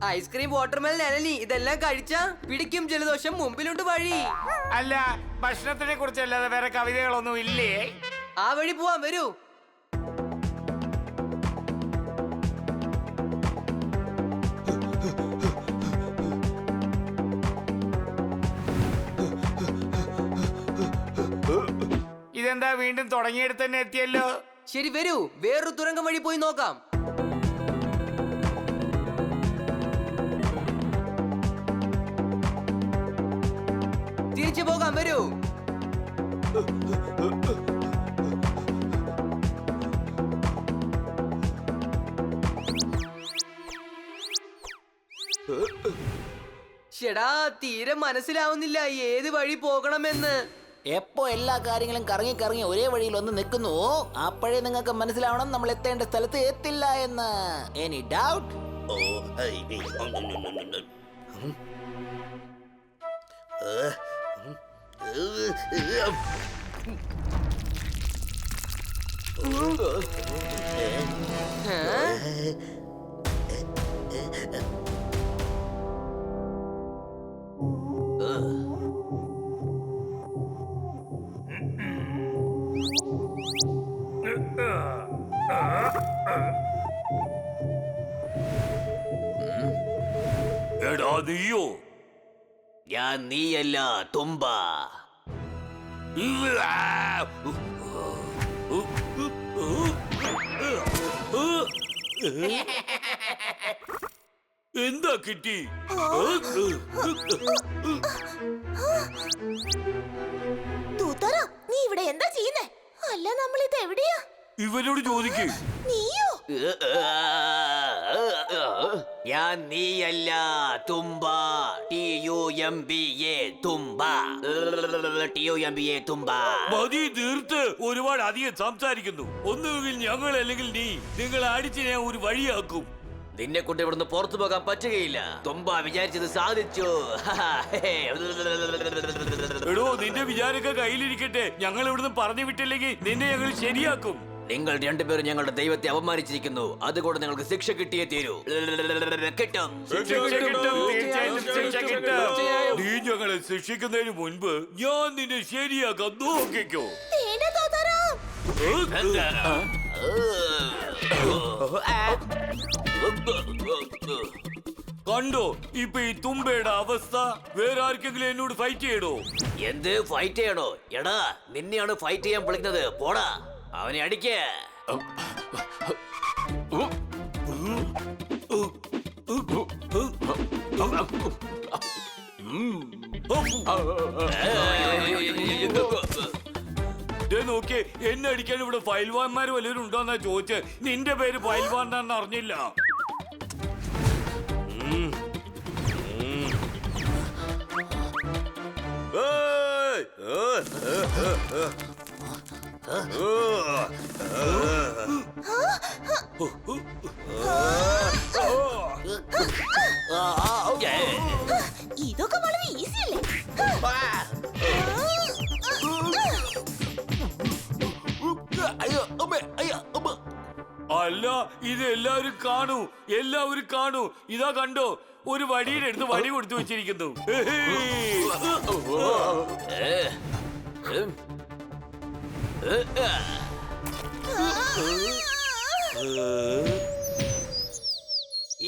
ഐസ്ക്രീം, വാട്ടർമെലൻ, അനലി ഇതെല്ലാം കഴിച്ചാ പിടിക്കും ജലദോഷം. മുമ്പിലുണ്ട് വഴി. അല്ല, ഭക്ഷണത്തിനെ കുറിച്ചല്ലാതെ വേറെ കവിതകളൊന്നും ഇല്ലേ? ആ വഴി പോവാൻ വരൂ. ഇതെന്താ വീണ്ടും തുടങ്ങിയെടുത്ത് തന്നെ എത്തിയല്ലോ. ശരി, വരൂ. വേറൊരു തുരങ്കം വഴി പോയി നോക്കാം. തിരിച്ചു പോകാം, വരൂ. ഷെടാ, തീരെ മനസ്സിലാവുന്നില്ല ഏത് വഴി പോകണമെന്ന്. എപ്പോ എല്ലാ കാര്യങ്ങളും കറങ്ങി കറങ്ങി ഒരേ വഴിയിൽ ഒന്ന് നിൽക്കുന്നു, അപ്പോഴേ നിങ്ങൾക്ക് മനസ്സിലാവണം നമ്മൾ എത്തേണ്ട സ്ഥലത്ത് എത്തില്ല എന്ന്. Any doubt? എടാ നീയോ? ഞാൻ നീയല്ല, തുമ്പ. എന്താ കിട്ടി? തൂത്തറ, നീ ഇവിടെ എന്താ ചെയ്യുന്നേ? അല്ല, നമ്മൾ ഇത് എവിടെയാ? ഇവനോട് ചോദിക്കേ. നീയോ? ഞാൻ നീയല്ല, തുമ്പ. TUMBA, തുമ്പ. TUMBA, തുമ്പ. മതി, തീർത്ത്. ഒരുപാട് അധികം സംസാരിക്കുന്നു. ഒന്നുകിൽ ഞങ്ങൾ അല്ലെങ്കിൽ നീ. നിങ്ങൾ അടിച്ച് ഞാൻ ഒരു വഴിയാക്കും. നിന്നെ കൊണ്ട് ഇവിടുന്ന് പുറത്തു പോകാൻ പറ്റുകയില്ല. തുമ്പ വിചാരിച്ചത് സാധിച്ചു. എടോ, നിന്റെ വിചാരമൊക്കെ കയ്യിലിരിക്കട്ടെ. ഞങ്ങൾ ഇവിടുന്ന് പറഞ്ഞു വിട്ടില്ലെങ്കിൽ നിന്നെ ഞങ്ങൾ ശരിയാക്കും. നിങ്ങൾ രണ്ടുപേരും ഞങ്ങളുടെ ദൈവത്തെ അപമാനിച്ചിരിക്കുന്നു. അതുകൊണ്ട് നിങ്ങൾക്ക് ശിക്ഷ കിട്ടിയേ തീരൂ. കിട്ടും. ശിക്ഷ കിട്ടും, തീർച്ചയായിട്ടും ശിക്ഷ കിട്ടും. നീ ഞങ്ങളെ ശിക്ഷിക്കുന്നതിന് മുൻപ് ഞാൻ നിന്നെ ശരിയാക്കാം. നോക്കിക്കോ. വേണ്ട തൂത്തറ. കണ്ടോ ഇപ്പൊ ഈ തുമ്പയുടെ അവസ്ഥ? വേറെ ആർക്കെങ്കിലും എന്നോട് ഫൈറ്റ് ചെയ്യടോ? എന്ത് ഫൈറ്റ് ചെയ്യണോ? എടാ നിന്നെയാണ് ഫൈറ്റ് ചെയ്യാൻ വിളിക്കുന്നത്. പോടാ അവനെ അടിക്കേ. നോക്കിയേ, എന്നെ അടിക്കാൻ ഇവിടെ ഫൈൽവാന്മാര് വല്ലവരും ഉണ്ടോന്നാ ചോദിച്ചത്. നിന്റെ പേര് ഫൈൽവാൻ അറിഞ്ഞില്ല. ഇതൊക്കെ വളരെ ഈസി അല്ലേ? അല്ല, ഇത് എല്ലാവരും കാണൂ. ഇതാ കണ്ടോ, ഒരു വടിയുടെ അടുത്ത് വടി കൊടുത്തു വെച്ചിരിക്കുന്നു.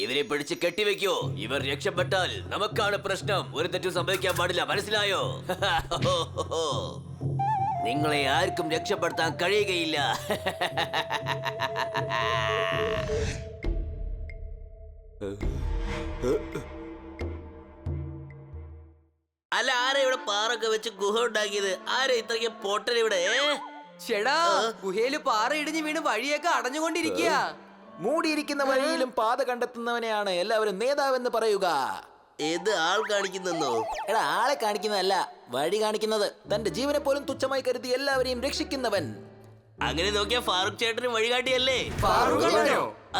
ഇവരെ പിടിച്ച് കെട്ടിവെക്കോ. ഇവർ രക്ഷപ്പെട്ടാൽ നമുക്കാണ് പ്രശ്നം. ഒരു തെറ്റും സംഭവിക്കാൻ പാടില്ല, മനസ്സിലായോ? നിങ്ങളെ ആർക്കും രക്ഷപ്പെടുത്താൻ കഴിയുകയില്ല. അല്ല, ആരാ ഇവിടെ പാറൊക്കെ വെച്ച് ഗുഹ ഉണ്ടാക്കിയത്? ആരാ ഇത്രയ്ക്ക് പൊട്ടൻ ഇവിടെ? ചേടാ, ഗുഹയില് പാറ ഇടിഞ്ഞ് വീണ് വഴിയൊക്കെ അടഞ്ഞുകൊണ്ടിരിക്കുക. മൂടിയിരിക്കുന്ന വഴിയിലും പാത കണ്ടെത്തുന്നവനെയാണ് എല്ലാവരും നേതാവെന്ന് പറയുക. ഏത് ആൾ കാണിക്കുന്നോ? എടാ, ആളെ കാണിക്കുന്നതല്ല, വഴി കാണിക്കുന്നത്. തന്റെ ജീവനെ പോലും തുച്ഛമായി കരുതി എല്ലാവരെയും രക്ഷിക്കുന്നവൻ. അങ്ങനെ നോക്കിയാ ഫാറൂഖ് ചേട്ടന് വഴികാട്ടിയല്ലേ?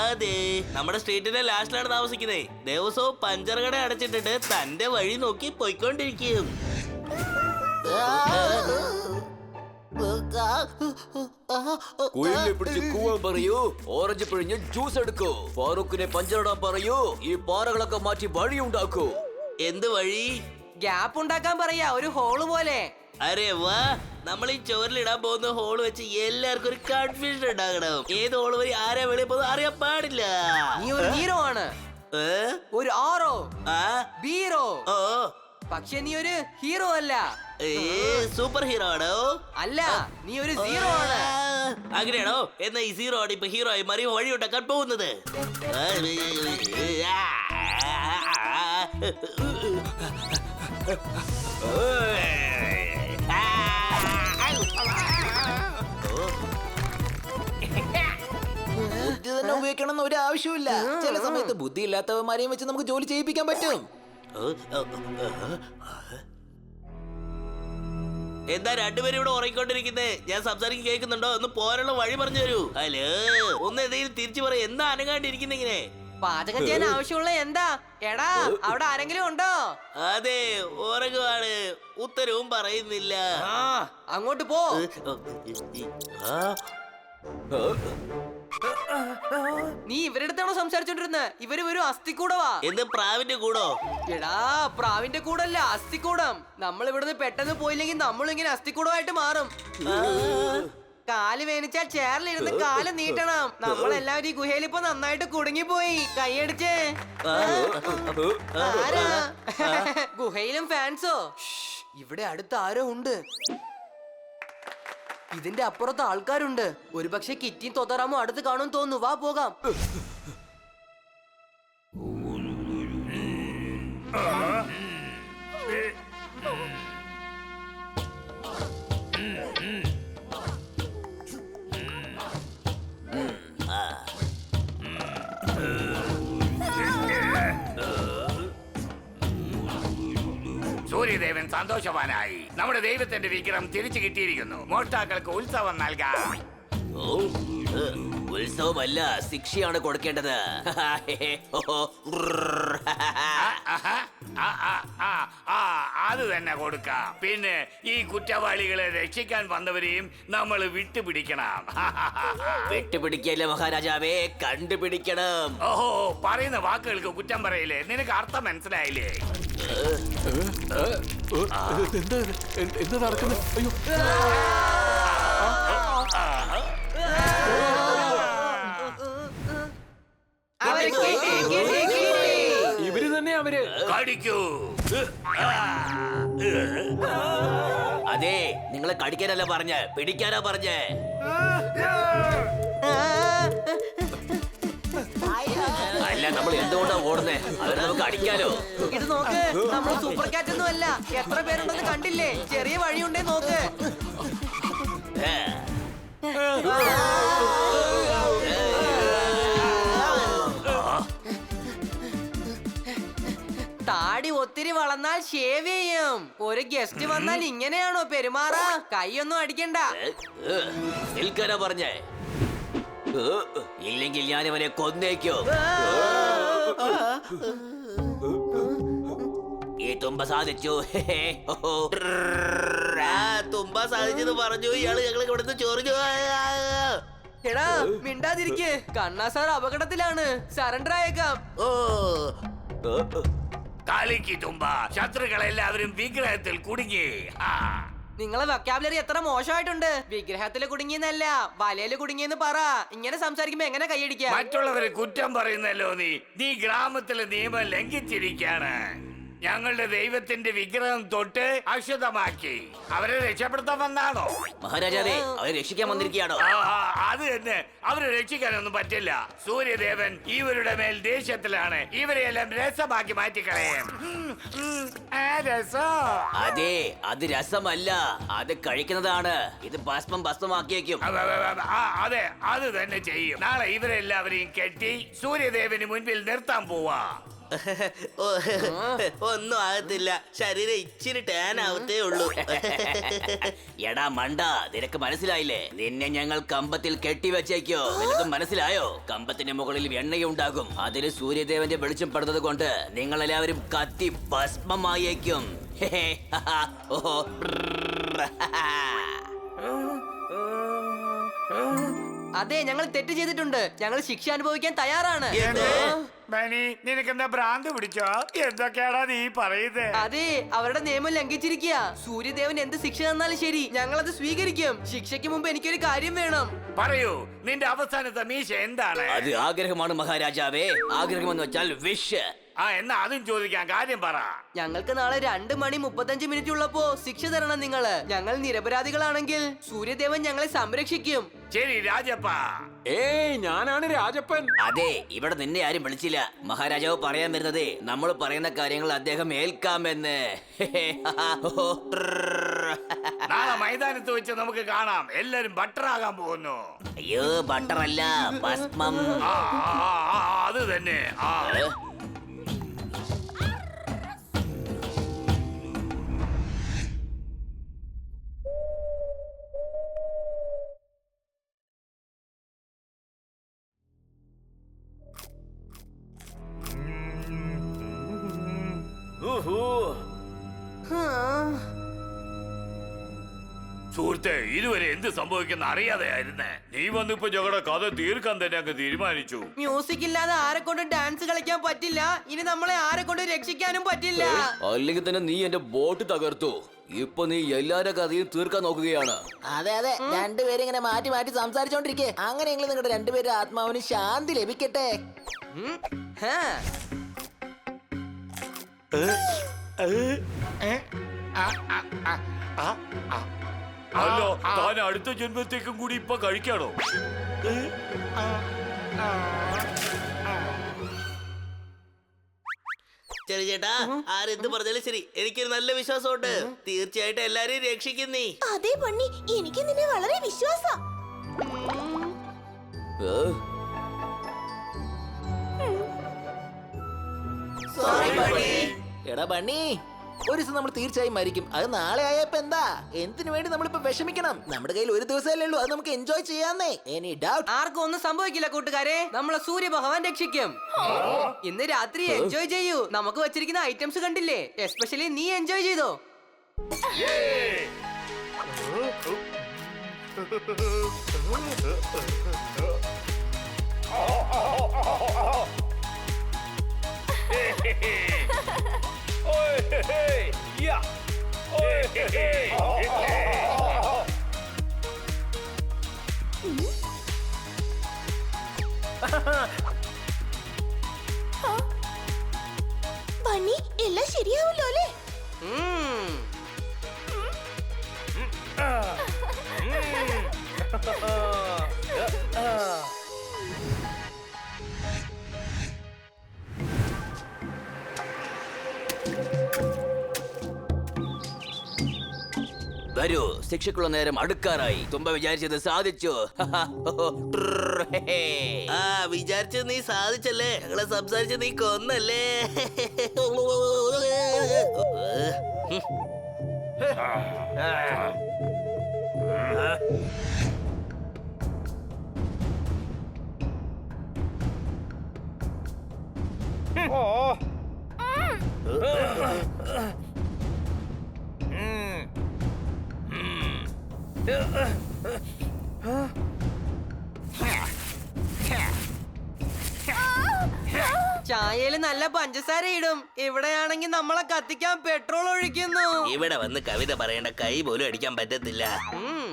അതെ, നമ്മുടെ സ്ട്രീറ്റിന്റെ ലാസ്റ്റിലാണ് താമസിക്കുന്നത്. ദിവസവും പഞ്ചർ കട അടച്ചിട്ടിട്ട് തന്റെ വഴി നോക്കി പോയിക്കൊണ്ടിരിക്കും. കുയിലിനെ പിടിച്ച് കൂവാൻ പറയൂ, ഓറഞ്ച് പിഴിഞ്ഞ് ജ്യൂസ് എടുക്കൂ. ഫാറൂഖിനെ പഞ്ചറിടാൻ പറയൂ, ഈ പാറകളൊക്കെ മാറ്റി വഴി ഉണ്ടാക്കൂ. എന്ത് വഴി? ഗ്യാപ്പ് ഉണ്ടാക്കാൻ പറയാ, ഒരു ഹോള് പോലെ. അരെ വാ, നമ്മൾ ഈ ചോറിലിടാൻ പോകുന്ന ഹോള് വെച്ച് എല്ലാവർക്കും ഒരു കൺഫ്യൂഷൻ ഉണ്ടാകണം. ഏത് ഹോള് വഴി ആരാ വെളിയിൽ പോകുന്നത് അറിയാൻ പാടില്ല. നീ ഒരു ഹീറോ ആണ്, ഒരു ആറോ ബീറോ. ഓ, പക്ഷെ നീ ഒരു ഹീറോ അല്ല. സൂപ്പർ ഹീറോ ആണോ? അല്ല, നീ ഒരു സീറോ ആണ്. അങ്ങനെയാണോ? എന്നാ ഈ സീറോ ആണ് ഇപ്പൊ ഹീറോ ആയി മാറി വഴി ഉണ്ടാക്കാൻ പോകുന്നത്. ബുദ്ധി തന്നെ ഉപയോഗിക്കണം എന്ന് ഒരു ആവശ്യമില്ല. ചില സമയത്ത് ബുദ്ധി ഇല്ലാത്തവന്മാരെയും വെച്ച് നമുക്ക് ജോലി ചെയ്യിപ്പിക്കാൻ പറ്റും. എന്താ രണ്ടുപേരും ഇവിടെ ഉറങ്ങിക്കൊണ്ടിരിക്കുന്നേ? ഞാൻ സംസാരിക്കും കേൾക്കുന്നുണ്ടോ? ഒന്ന് പോരാനുള്ള വഴി പറഞ്ഞു തരൂ. ഹലോ, ഒന്ന് എന്തെങ്കിലും തിരിച്ചു പറയും. എന്താ അനങ്ങാണ്ടിരിക്കുന്ന ഇങ്ങനെ? പാചകം ചെയ്യാൻ ആവശ്യമുള്ള എന്താ? എടാ, അവിടെ ആരെങ്കിലും ഉണ്ടോ? അതെ, ഉറങ്ങുവാണ്. ഉത്തരവും പറയുന്നില്ല. അങ്ങോട്ട് പോ. നീ ഇവരുടെ അടുത്താണോ സംസാരിച്ചോണ്ടിരുന്നത്? ഇവര് ഒരു അസ്ഥിക്കൂടവാ. എന്ത് പ്രാവിന്റെ കൂടോ? എടാ, പ്രാവിന്റെ കൂടല്ല, അസ്ഥിക്കൂടം. നമ്മൾ ഇവിടുന്ന് പെട്ടെന്ന് പോയില്ലെങ്കിൽ നമ്മളും ഇങ്ങനെ അസ്ഥിക്കൂടമായിട്ട് മാറും. കാല് വേനിച്ചാൽ ചേറിലിരുന്ന് കാല് നീട്ടണം. നമ്മളെല്ലാവരും ഈ ഗുഹയിൽ ഇപ്പൊ നന്നായിട്ട് കുടുങ്ങിപ്പോയി. കൈയടിച്ചേ. ആരാ? ഗുഹയിലും ഫാൻസോ? ഇവിടെ അടുത്ത് ആരോ ഉണ്ട്. ഇതിന്റെ അപ്പുറത്ത് ആൾക്കാരുണ്ട്. ഒരുപക്ഷെ കിറ്റിയും തോത്താറാമോ അടുത്ത് കാണും തോന്നുന്നു. വാ പോകാം. സൂര്യദേവൻ സന്തോഷവാനായി. നമ്മുടെ ദൈവത്തിന്റെ വിഗ്രഹം തിരിച്ചു കിട്ടിയിരിക്കുന്നു. മോഷ്ടാക്കൾക്ക് ഉത്സവം നൽകാം. ഉത്സവമല്ല, ശിക്ഷയാണ് കൊടുക്കേണ്ടത്. അത് തന്നെ കൊടുക്കാം. പിന്നെ ഈ കുറ്റവാളികളെ രക്ഷിക്കാൻ വന്നവരെയും നമ്മൾ വിട്ടുപിടിക്കണം. വിട്ടുപിടിക്കല്ലേ മഹാരാജാവേ, കണ്ടുപിടിക്കണം. ഓഹോ, പറയുന്ന വാക്കുകൾക്ക് കുറ്റം പറയില്ലേ? നിനക്ക് അർത്ഥം മനസ്സിലായില്ലേ? എന്താ നടക്കുന്നത്? അയ്യോ, കടിക്കൂ. അതെ, നിങ്ങളെ കടിക്കാനല്ല പറഞ്ഞ്, പിടിക്കാനാ പറഞ്ഞേ. അല്ല, നമ്മൾ എന്തുകൊണ്ടാ ഓടുന്നേ? അവരെ നമുക്ക് അടിക്കാലോ. ഇത് നോക്ക്, നമ്മൾ സൂപ്പർ കാറ്റ് ഒന്നും അല്ല. എത്ര പേരുണ്ടെന്ന് കണ്ടില്ലേ? ചെറിയ വഴിയുണ്ടേ നോക്ക്. താടി ഒത്തിരി വളർന്നാൽ ഷേവ് ചെയ്യും. ഒരു ഗസ്റ്റ് വന്നാൽ ഇങ്ങനെയാണോ പെരുമാറാ? കൈയൊന്നും അടിക്കണ്ട. നിൽക്കാനാ പറഞ്ഞേ, ഇല്ലെങ്കിൽ ഞാൻ ഇവനെ കൊന്നേക്കും. ഈ തുമ്പ സാധിച്ചു. തുമ്പ സാധിച്ചെന്ന് പറഞ്ഞു. ഇയാള് ഞങ്ങൾ ഇവിടുന്ന് ചൊറിഞ്ഞു. എടാ മിണ്ടാതിരിക്ക്, കണ്ണാ സാർ അപകടത്തിലാണ്. സറണ്ടർ ആയേക്കാം. കളിക്ക് തുമ്പ. ശത്രുക്കളെല്ലാവരും വിഗ്രഹത്തിൽ കുടുങ്ങി. നിങ്ങളെ വൊക്കാബുലറി എത്ര മോശമായിട്ടുണ്ട്. വിഗ്രഹത്തില് കുടുങ്ങിയെന്നല്ല, വലയില് കുടുങ്ങിയെന്ന് പറ. ഇങ്ങനെ സംസാരിക്കുമ്പോ എങ്ങനെ കൈയടിക്കാം? മറ്റുള്ളവരെ കുറ്റം പറയുന്നല്ലോ നീ ഗ്രാമത്തിലെ നിയമം ലംഘിച്ചിരിക്കാണ്. ഞങ്ങളുടെ ദൈവത്തിന്റെ വിഗ്രഹം തൊട്ട് അശുദ്ധമാക്കി. അവരെ രക്ഷപ്പെടുത്താൻ വന്നാണോ? മഹാരാജാവേ, അവരെ രക്ഷിക്കാൻ വന്നിരിക്കുകയാണോ? അത് തന്നെ. അവരെ രക്ഷിക്കാനൊന്നും പറ്റില്ല. സൂര്യദേവൻ ഇവരുടെ മേൽ ദേഷ്യത്തിലാണ്. ഇവരെയെല്ലാം രസമാക്കി മാറ്റിക്കളയാം. അതെ, അത് രസമല്ല, അത് കഴിക്കുന്നതാണ്. ഇത് ഭസ്മമാക്കിയേക്കും. അതെ, അത് തന്നെ ചെയ്യും. നാളെ ഇവരെല്ലാവരെയും കെട്ടി സൂര്യദേവന് മുൻപിൽ നിർത്താൻ പോവാ. ഒന്നും ആകത്തില്ല. ശരീരം ഇച്ചിരി ടാൻ ആവത്തേ ഉള്ളൂ. എടാ മണ്ട, നിനക്ക് മനസ്സിലായില്ലേ? നിന്നെ ഞങ്ങൾ കമ്പത്തിൽ കെട്ടിവെച്ചേക്കോ. നിനക്ക് മനസ്സിലായോ? കമ്പത്തിന്റെ മുകളിൽ എണ്ണയുണ്ടാകും. അതിൽ സൂര്യദേവന്റെ വെളിച്ചം പെടുന്നത് കൊണ്ട് നിങ്ങൾ എല്ലാവരും കത്തി ഭസ്മമായേക്കും. അതെ, ഞങ്ങൾ തെറ്റ് ചെയ്തിട്ടുണ്ട്. ഞങ്ങൾ ശിക്ഷ അനുഭവിക്കാൻ തയ്യാറാണ്. നിനക്കെന്താ ഭ്രാന്ത് പിടിച്ചോ? എന്തൊക്കെയാടാ നീ പറയുന്നത്? അതെ, അവരുടെ നിയമം ലംഘിച്ചിരിക്കുക. സൂര്യദേവൻ എന്ത് ശിക്ഷ തന്നാലും ശരി, ഞങ്ങൾ അത് സ്വീകരിക്കും. ശിക്ഷയ്ക്ക് മുമ്പ് എനിക്കൊരു കാര്യം വേണം. പറയൂ, നിന്റെ അവസാനത്തെ മീശ എന്താണ്? അത് ആഗ്രഹമാണ് മഹാരാജാവേ. ആഗ്രഹം എന്ന് വെച്ചാൽ വിഷ്. എന്നാ അതും ചോദിക്കാൻ കാര്യം പറ. ഞങ്ങൾക്ക് നാളെ 2:35 ഉള്ളപ്പോ ശിക്ഷ തരണം നിങ്ങള്. ഞങ്ങൾ നിരപരാധികളാണെങ്കിൽ സൂര്യദേവൻ ഞങ്ങളെ സംരക്ഷിക്കും. ശരി രാജപ്പ. ഏയ്, ഞാനാണ് രാജപ്പൻ. അതെ, ഇവിടെ നിന്നെ ആരും വിളിച്ചില്ല. മഹാരാജാവ് പറയാൻ വരുന്നത് നമ്മൾ പറയുന്ന കാര്യങ്ങൾ അദ്ദേഹം ഏൽക്കാമെന്ന്. നാളെ മൈതാനത്ത് വെച്ച് നമുക്ക് കാണാം. എല്ലാരും ബട്ടറാകാൻ പോകുന്നു. അയ്യോ, ബട്ടറല്ല, ഭസ്മം. അത് തന്നെ. സുഹൃത്തെ, ഇതുവരെ എന്ത് സംഭവിക്കുന്ന അറിയാതെയായിരുന്നേ. നീ വന്നിപ്പോ ഞങ്ങളുടെ കഥ തീർക്കാൻ തന്നെ അങ്ങ് തീരുമാനിച്ചു. മ്യൂസിക് ഇല്ലാതെ ആരെ കൊണ്ട് ഡാൻസ് കളിക്കാൻ പറ്റില്ല. ഇനി നമ്മളെ ആരെ കൊണ്ട് രക്ഷിക്കാനും പറ്റില്ല. അല്ലെങ്കിൽ തന്നെ നീ എന്റെ ബോട്ട് തകർത്തു. ഇപ്പൊ നീ എല്ലാരുടെ കഥയും തീർക്കാൻ നോക്കുകയാണ്. അതെ അതെ, രണ്ടുപേരും ഇങ്ങനെ മാറ്റി മാറ്റി സംസാരിച്ചോണ്ടിരിക്കേ. അങ്ങനെയെങ്കിലും നിങ്ങളുടെ രണ്ടുപേരുടെ ആത്മാവിന് ശാന്തി ലഭിക്കട്ടെ. ഹാ. അല്ലോ, താൻ അടുത്ത ജന്മത്തേക്കും കൂടി ഇപ്പൊ കഴിക്കാണോ? ശരി ചേട്ടാ, ആരെന്ത് പറഞ്ഞാലും ശരി, എനിക്കൊരു നല്ല വിശ്വാസമുണ്ട്. തീർച്ചയായിട്ടും എല്ലാരെയും രക്ഷിക്കുന്നേ. അതെ ബണ്ണി, എനിക്ക് നിന്നെ വളരെ വിശ്വാസാ. എടാ ബണ്ണി, ഒരു ദിവസം നമ്മൾ തീർച്ചയായും മരിക്കും. അത് നാളെ ആയപ്പോ എന്താ? എന്തിനു വേണ്ടി നമ്മളിപ്പോ വിഷമിക്കണം? നമ്മുടെ കയ്യിൽ ഒരു ദിവസമല്ലേ ഉള്ളൂ. അത് നമുക്ക് എൻജോയ് ചെയ്യാന്നേ. Any doubt? ആർക്കും ഒന്നും സംഭവിക്കില്ല കൂട്ടുകാരെ. നമ്മളെ സൂര്യഭഗവാൻ രക്ഷിക്കും. ഇന്ന് രാത്രി എൻജോയ് ചെയ്യൂ. നമുക്ക് വെച്ചിരിക്കുന്ന ഐറ്റംസ് കണ്ടില്ലേ? എസ്പെഷ്യലി നീ എൻജോയ് ചെയ്തോ. ബണ്ണി, എല്ലാം ശരിയാവല്ലോ അല്ലേ? ഉം. വരൂ, ശിക്ഷക്കുള്ള നേരം അടുക്കാറായി. തുമ്പ വിചാരിച്ചത് സാധിച്ചു. ആ വിചാരിച്ചത് നീ സാധിച്ചല്ലേ? ഞങ്ങളെ സംസാരിച്ച് നീ കൊന്നല്ലേ? ചായയില് നല്ല പഞ്ചസാര ഇടും. ഇവിടെയാണെങ്കിൽ നമ്മളെ കത്തിക്കാൻ പെട്രോൾ ഒഴിക്കുന്നു. ഇവിടെ വന്ന് കവിത പറയേണ്ട കൈ പോലും അടിക്കാൻ പറ്റത്തില്ല. ഉം.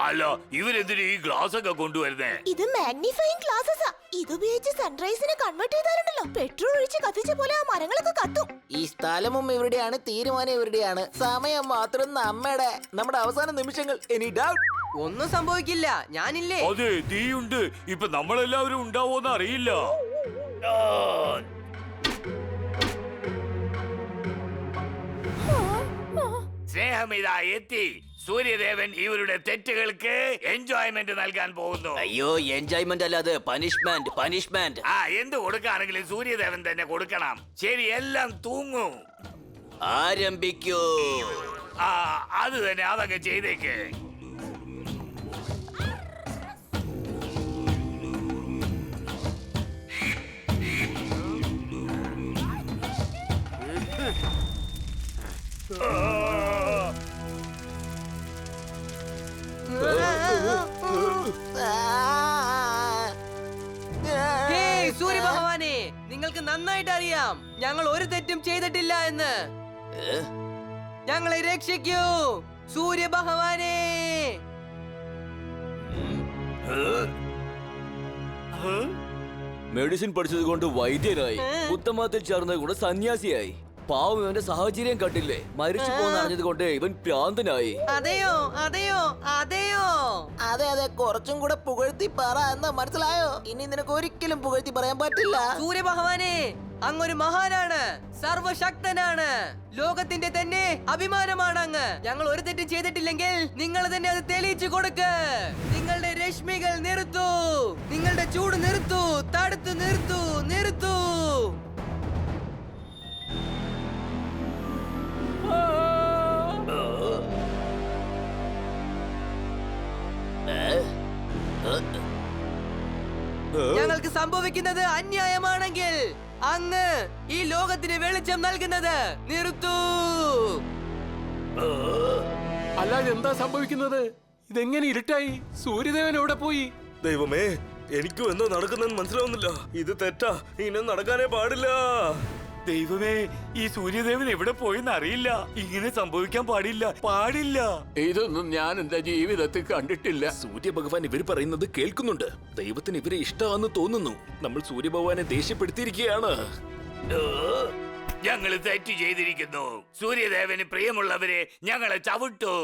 അല്ല, ഇവരെന്തിനു ഈ ഗ്ലാസ് ഒക്കെ കൊണ്ടുവരുന്നേ? ഇത് മാഗ്നിഫൈങ് ഗ്ലാസസാ. ഇതുപയോഗിച്ച് സൺറൈസിനെ കൺവേർട്ട് ചെയ്താലുണ്ടല്ലോ, പെട്രോൾ ഒഴിച്ച് കത്തിച്ച പോലെ ആ മരങ്ങളൊക്കെ കത്തും. ഈ സ്ഥലവും ഇവരുടെയാണ്, തീരുമാനം ഇവരുടെയാണ്. സമയം മാത്രം നമ്മുടെ അവസാന നിമിഷങ്ങൾ. Any doubt? ഒന്നും സംഭവിക്കില്ല, ഞാനില്ലേ. അതെ, തീയുണ്ട്. ഇപ്പൊ നമ്മളെല്ലാവരും ഉണ്ടാവോന്ന് അറിയില്ല. സ്നേഹമിതാ എത്തി. സൂര്യദേവൻ ഇവരുടെ തെറ്റുകൾക്ക് എൻജോയ്മെന്റ് നൽകാൻ പോകുന്നു. അയ്യോ, എൻജോയ്മെന്റ് അല്ലാതെ പനിഷ്മെന്റ്, പനിഷ്മെന്റ്. ആ, എന്ത് കൊടുക്കുകയാണെങ്കിലും സൂര്യദേവൻ തന്നെ കൊടുക്കണം. ശരി, എല്ലാം തൂങ്ങൂ. ആരംഭിക്കൂ. ആ, അത് തന്നെ, അതൊക്കെ ചെയ്തേക്ക്. ഹേയ് സൂര്യഭഗവാനെ, നിങ്ങൾക്ക് നന്നായിട്ട് അറിയാം ഞങ്ങൾ ഒരു തെറ്റും ചെയ്തിട്ടില്ല എന്ന്. ഞങ്ങളെ രക്ഷിക്കൂ സൂര്യഭഗവാനെ. മെഡിസിൻ പഠിച്ചത് കൊണ്ട് വൈദ്യനായി, ബുദ്ധമതത്തിൽ ചേർന്നത് കൊണ്ട് സന്യാസിയായി. പാവം ഇവന്റെ സാഹചര്യം കണ്ടില്ലേ? മരിച്ചു പോകുന്ന അറിഞ്ഞത് കൊണ്ട് ഇവൻ ഭ്രാന്തനായി. അതെയോ അതെയോ അതെയോ? അതെ അതെ, കുറച്ചും കൂടെ പുകഴ്ത്തി പറ എന്നാ മനസ്സിലായോ? ഇനി നിനക്ക് ഒരിക്കലും പുകഴ്ത്തി പറയാൻ പറ്റില്ല. സൂര്യഭഗവാനെ, അങ്ങൊരു മഹാനാണ്, സർവശക്തനാണ്, ലോകത്തിന്റെ തന്നെ അഭിമാനമാണ് അങ്ങ്. ഞങ്ങൾ ഒരു തെറ്റും ചെയ്തിട്ടില്ലെങ്കിൽ നിങ്ങൾ തന്നെ അത് തെളിയിച്ചു കൊടുക്ക്. നിങ്ങളുടെ രശ്മികൾ നിർത്തൂ, നിങ്ങളുടെ ചൂട് നിർത്തൂ, തടുത്തു നിർത്തൂ, നിർത്തൂ. ഞങ്ങൾക്ക് സംഭവിക്കുന്നത് അന്യായമാണെങ്കിൽ അങ്ങ് ഈ ലോകത്തിന് വെളിച്ചം നൽകുന്നത് നിർത്തൂ. അല്ലാതെ എന്താ സംഭവിക്കുന്നത്? ഇതെങ്ങനെ ഇരുട്ടായി? സൂര്യദേവൻ എവിടെ പോയി? ദൈവമേ, എനിക്കും എന്തോ നടക്കുന്നെന്ന് മനസ്സിലാവുന്നില്ല. ഇത് തെറ്റാ, ഇങ്ങനെ നടക്കാനേ പാടില്ല. ദൈവമേ, ഈ സൂര്യദേവൻ എവിടെ പോയെന്ന് അറിയില്ല. ഇങ്ങനെ സംഭവിക്കാൻ പാടില്ല, പാടില്ല. ഇതൊന്നും ഞാൻ എന്റെ ജീവിതത്തിൽ കണ്ടിട്ടില്ല. സൂര്യഭഗവാൻ ഇവർ പറയുന്നത് കേൾക്കുന്നുണ്ട്. ദൈവത്തിന് ഇവരെ ഇഷ്ടമാണെന്ന് തോന്നുന്നു. നമ്മൾ സൂര്യഭഗവാനെ ദേഷ്യപ്പെടുത്തിയിരിക്കുകയാണ്. ഞങ്ങൾ തെറ്റ് ചെയ്തിരിക്കുന്നു. സൂര്യദേവന് പ്രിയമുള്ളവരെ ഞങ്ങളെ ചവിട്ടു.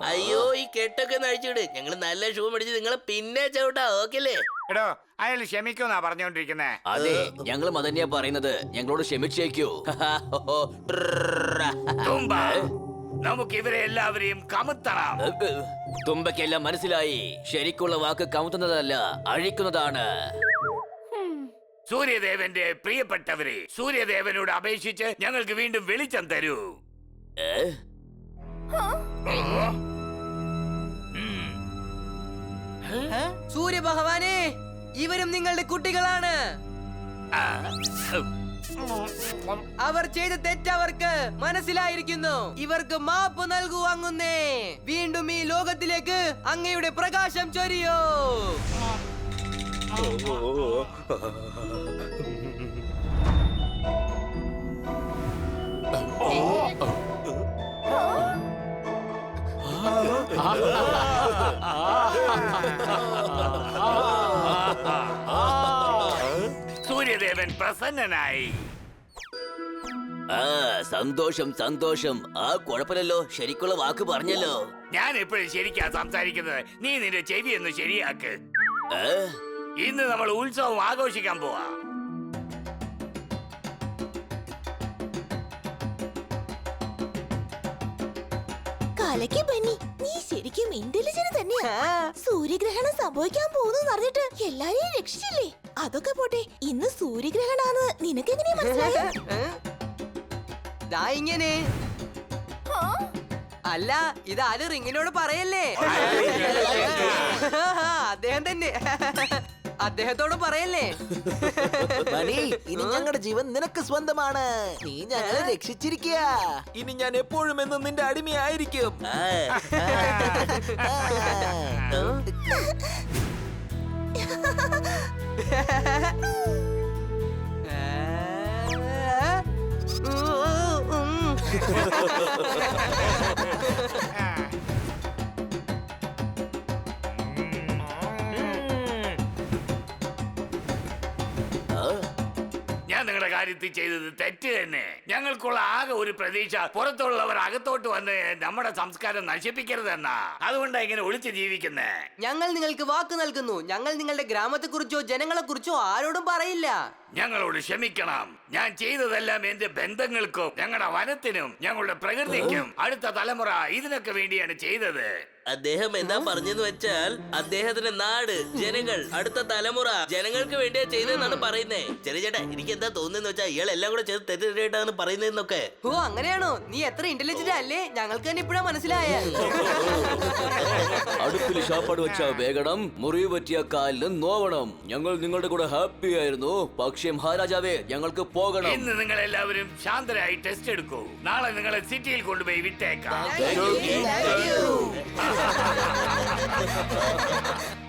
അയ്യോ, ഈ കെട്ടൊക്കെ നഴിച്ചിട്. ഞങ്ങൾ നല്ല ഷൂ മേടിച്ച് നിങ്ങളെ പിന്നെ ചവിട്ടാ. ഓക്കെല്ലേ? എടോ, അയാൾ ക്ഷമിക്കുന്നാ പറഞ്ഞോണ്ടിരിക്കുന്നേ. അതെ, ഞങ്ങളും അതന്നെയാ പറയുന്നത്. ഞങ്ങളോട് ക്ഷമിച്ചേക്കൂ. തുമ്പ, നമുക്ക് ഇവരെ എല്ലാവരെയും കമത്തണം. തുമ്പക്കെല്ലാം മനസ്സിലായി. ശരിക്കുള്ള വാക്ക് കമുത്തുന്നതല്ല, അഴിക്കുന്നതാണ്. സൂര്യദേവന്റെ പ്രിയപ്പെട്ടവരെ, സൂര്യദേവനോട് അപേക്ഷിച്ച് ഞങ്ങൾക്ക് വീണ്ടും വെളിച്ചം തരൂ. സൂര്യഭഗവാനെ, ഇവരും നിങ്ങളുടെ കുട്ടികളാണ്. അവർ ചെയ്ത തെറ്റവർക്ക് മനസ്സിലായിരിക്കുന്നു. ഇവർക്ക് മാപ്പ് നൽകൂ അങ്ങുന്നേ. വീണ്ടും ഈ ലോകത്തിലേക്ക് അങ്ങയുടെ പ്രകാശം ചൊരിയോ. ദേവൻ പ്രസന്നനായി. ആ സന്തോഷം സന്തോഷം. ആ കുഴപ്പമില്ലല്ലോ, ശരിക്കുള്ള വാക്ക് പറഞ്ഞല്ലോ. ഞാൻ എപ്പോഴും ശരിക്കാ സംസാരിക്കുന്നത്. നീ നിന്റെ ചെവി ഒന്ന് ശരിയാക്ക്. ഏ? ഇന്ന് നമ്മൾ ഉത്സവം ആഘോഷിക്കാൻ പോവാ. കലക്കി ബന്നി, നീ ശരിക്കും ഇന്റലിജന്റ് തന്നെയാ. സൂര്യഗ്രഹണം സംഭവിക്കാൻ പോകുന്നു അറിഞ്ഞിട്ട് എല്ലാരെയും രക്ഷിച്ചില്ലേ? അതൊക്കെ പോട്ടെ, ഇന്ന് സൂര്യഗ്രഹണാന്ന് നിനക്ക് എങ്ങനെയാ മനസ്സിലായത്? ദാ ഇങ്ങനെ. അല്ല, ഇതാര് റിങ്ങിനോട് പറയല്ലേ? അദ്ദേഹം തന്നെ. അദ്ദേഹത്തോട് പറയല്ലേ? ബനി, ഇനി ഞങ്ങളുടെ ജീവൻ നിനക്ക് സ്വന്തമാണ്. നീ ഞങ്ങളെ രക്ഷിച്ചിരിക്കുക. ഇനി ഞാൻ എപ്പോഴും എന്നും നിന്റെ അടിമയായിരിക്കും. ഞാൻ നിങ്ങളുടെ കാര്യത്തിൽ ചെയ്തത് തെറ്റ് തന്നെ. ഞങ്ങൾക്കുള്ള ആകെ ഒരു പ്രതീക്ഷ പുറത്തുള്ളവർ അകത്തോട്ട് വന്ന് നമ്മുടെ സംസ്കാരം നശിപ്പിക്കരുതെന്നാ. അതുകൊണ്ടാ ഇങ്ങനെ ഒളിച്ചു ജീവിക്കുന്നേ. ഞങ്ങൾ നിങ്ങൾക്ക് വാക്ക് നൽകുന്നു, ഞങ്ങൾ നിങ്ങളുടെ ഗ്രാമത്തെക്കുറിച്ചോ ജനങ്ങളെ കുറിച്ചോ ആരോടും പറയില്ല. ഞങ്ങളോട് ക്ഷമിക്കണം. ഞാൻ ചെയ്തതെല്ലാം എന്റെ ബന്ധങ്ങൾക്കും ഞങ്ങളുടെ വനത്തിനും ഞങ്ങളുടെ പ്രകൃതിക്കും അടുത്ത തലമുറ ഇതിനൊക്കെ വേണ്ടിയാണ് ചെയ്തത്. അദ്ദേഹം എന്താ പറഞ്ഞെന്ന് വെച്ചാൽ അദ്ദേഹത്തിന്റെ നാട്, ജനങ്ങൾ, അടുത്ത തലമുറ ജനങ്ങൾക്ക് വേണ്ടിയാ ചെയ്തെന്നാണ് പറയുന്നേ. ചെറിയ ചേട്ടാ, എനിക്ക് എന്താ തോന്നുന്നെന്ന് വെച്ചാൽ ഇയാൾ എല്ലാം കൂടെ ചെയ്ത് തെറ്റായിട്ടാണ് പറയുന്നതെന്നൊക്കെ. ഓ അങ്ങനെയാണോ? നീ എത്ര ഇന്റലിജന്റ് അല്ലേ? ഞങ്ങൾക്ക് തന്നെ ഇപ്പഴാ മനസ്സിലായ. അടുപ്പിൽ ഷാപ്പാട് വെച്ച വേഗണം, മുറിവ് പറ്റിയ കാലിന് നോവണം. ഞങ്ങൾ നിങ്ങളുടെ കൂടെ ഹാപ്പി ആയിരുന്നു. പക്ഷേ മഹാരാജാവേ, ഞങ്ങൾക്ക് പോകണം. ഇന്ന് നിങ്ങൾ എല്ലാവരും ശാന്തരായി ടെസ്റ്റ് എടുക്കൂ. നാളെ നിങ്ങളെ സിറ്റിയിൽ കൊണ്ടുപോയി വിട്ടേക്കാം. Thank you.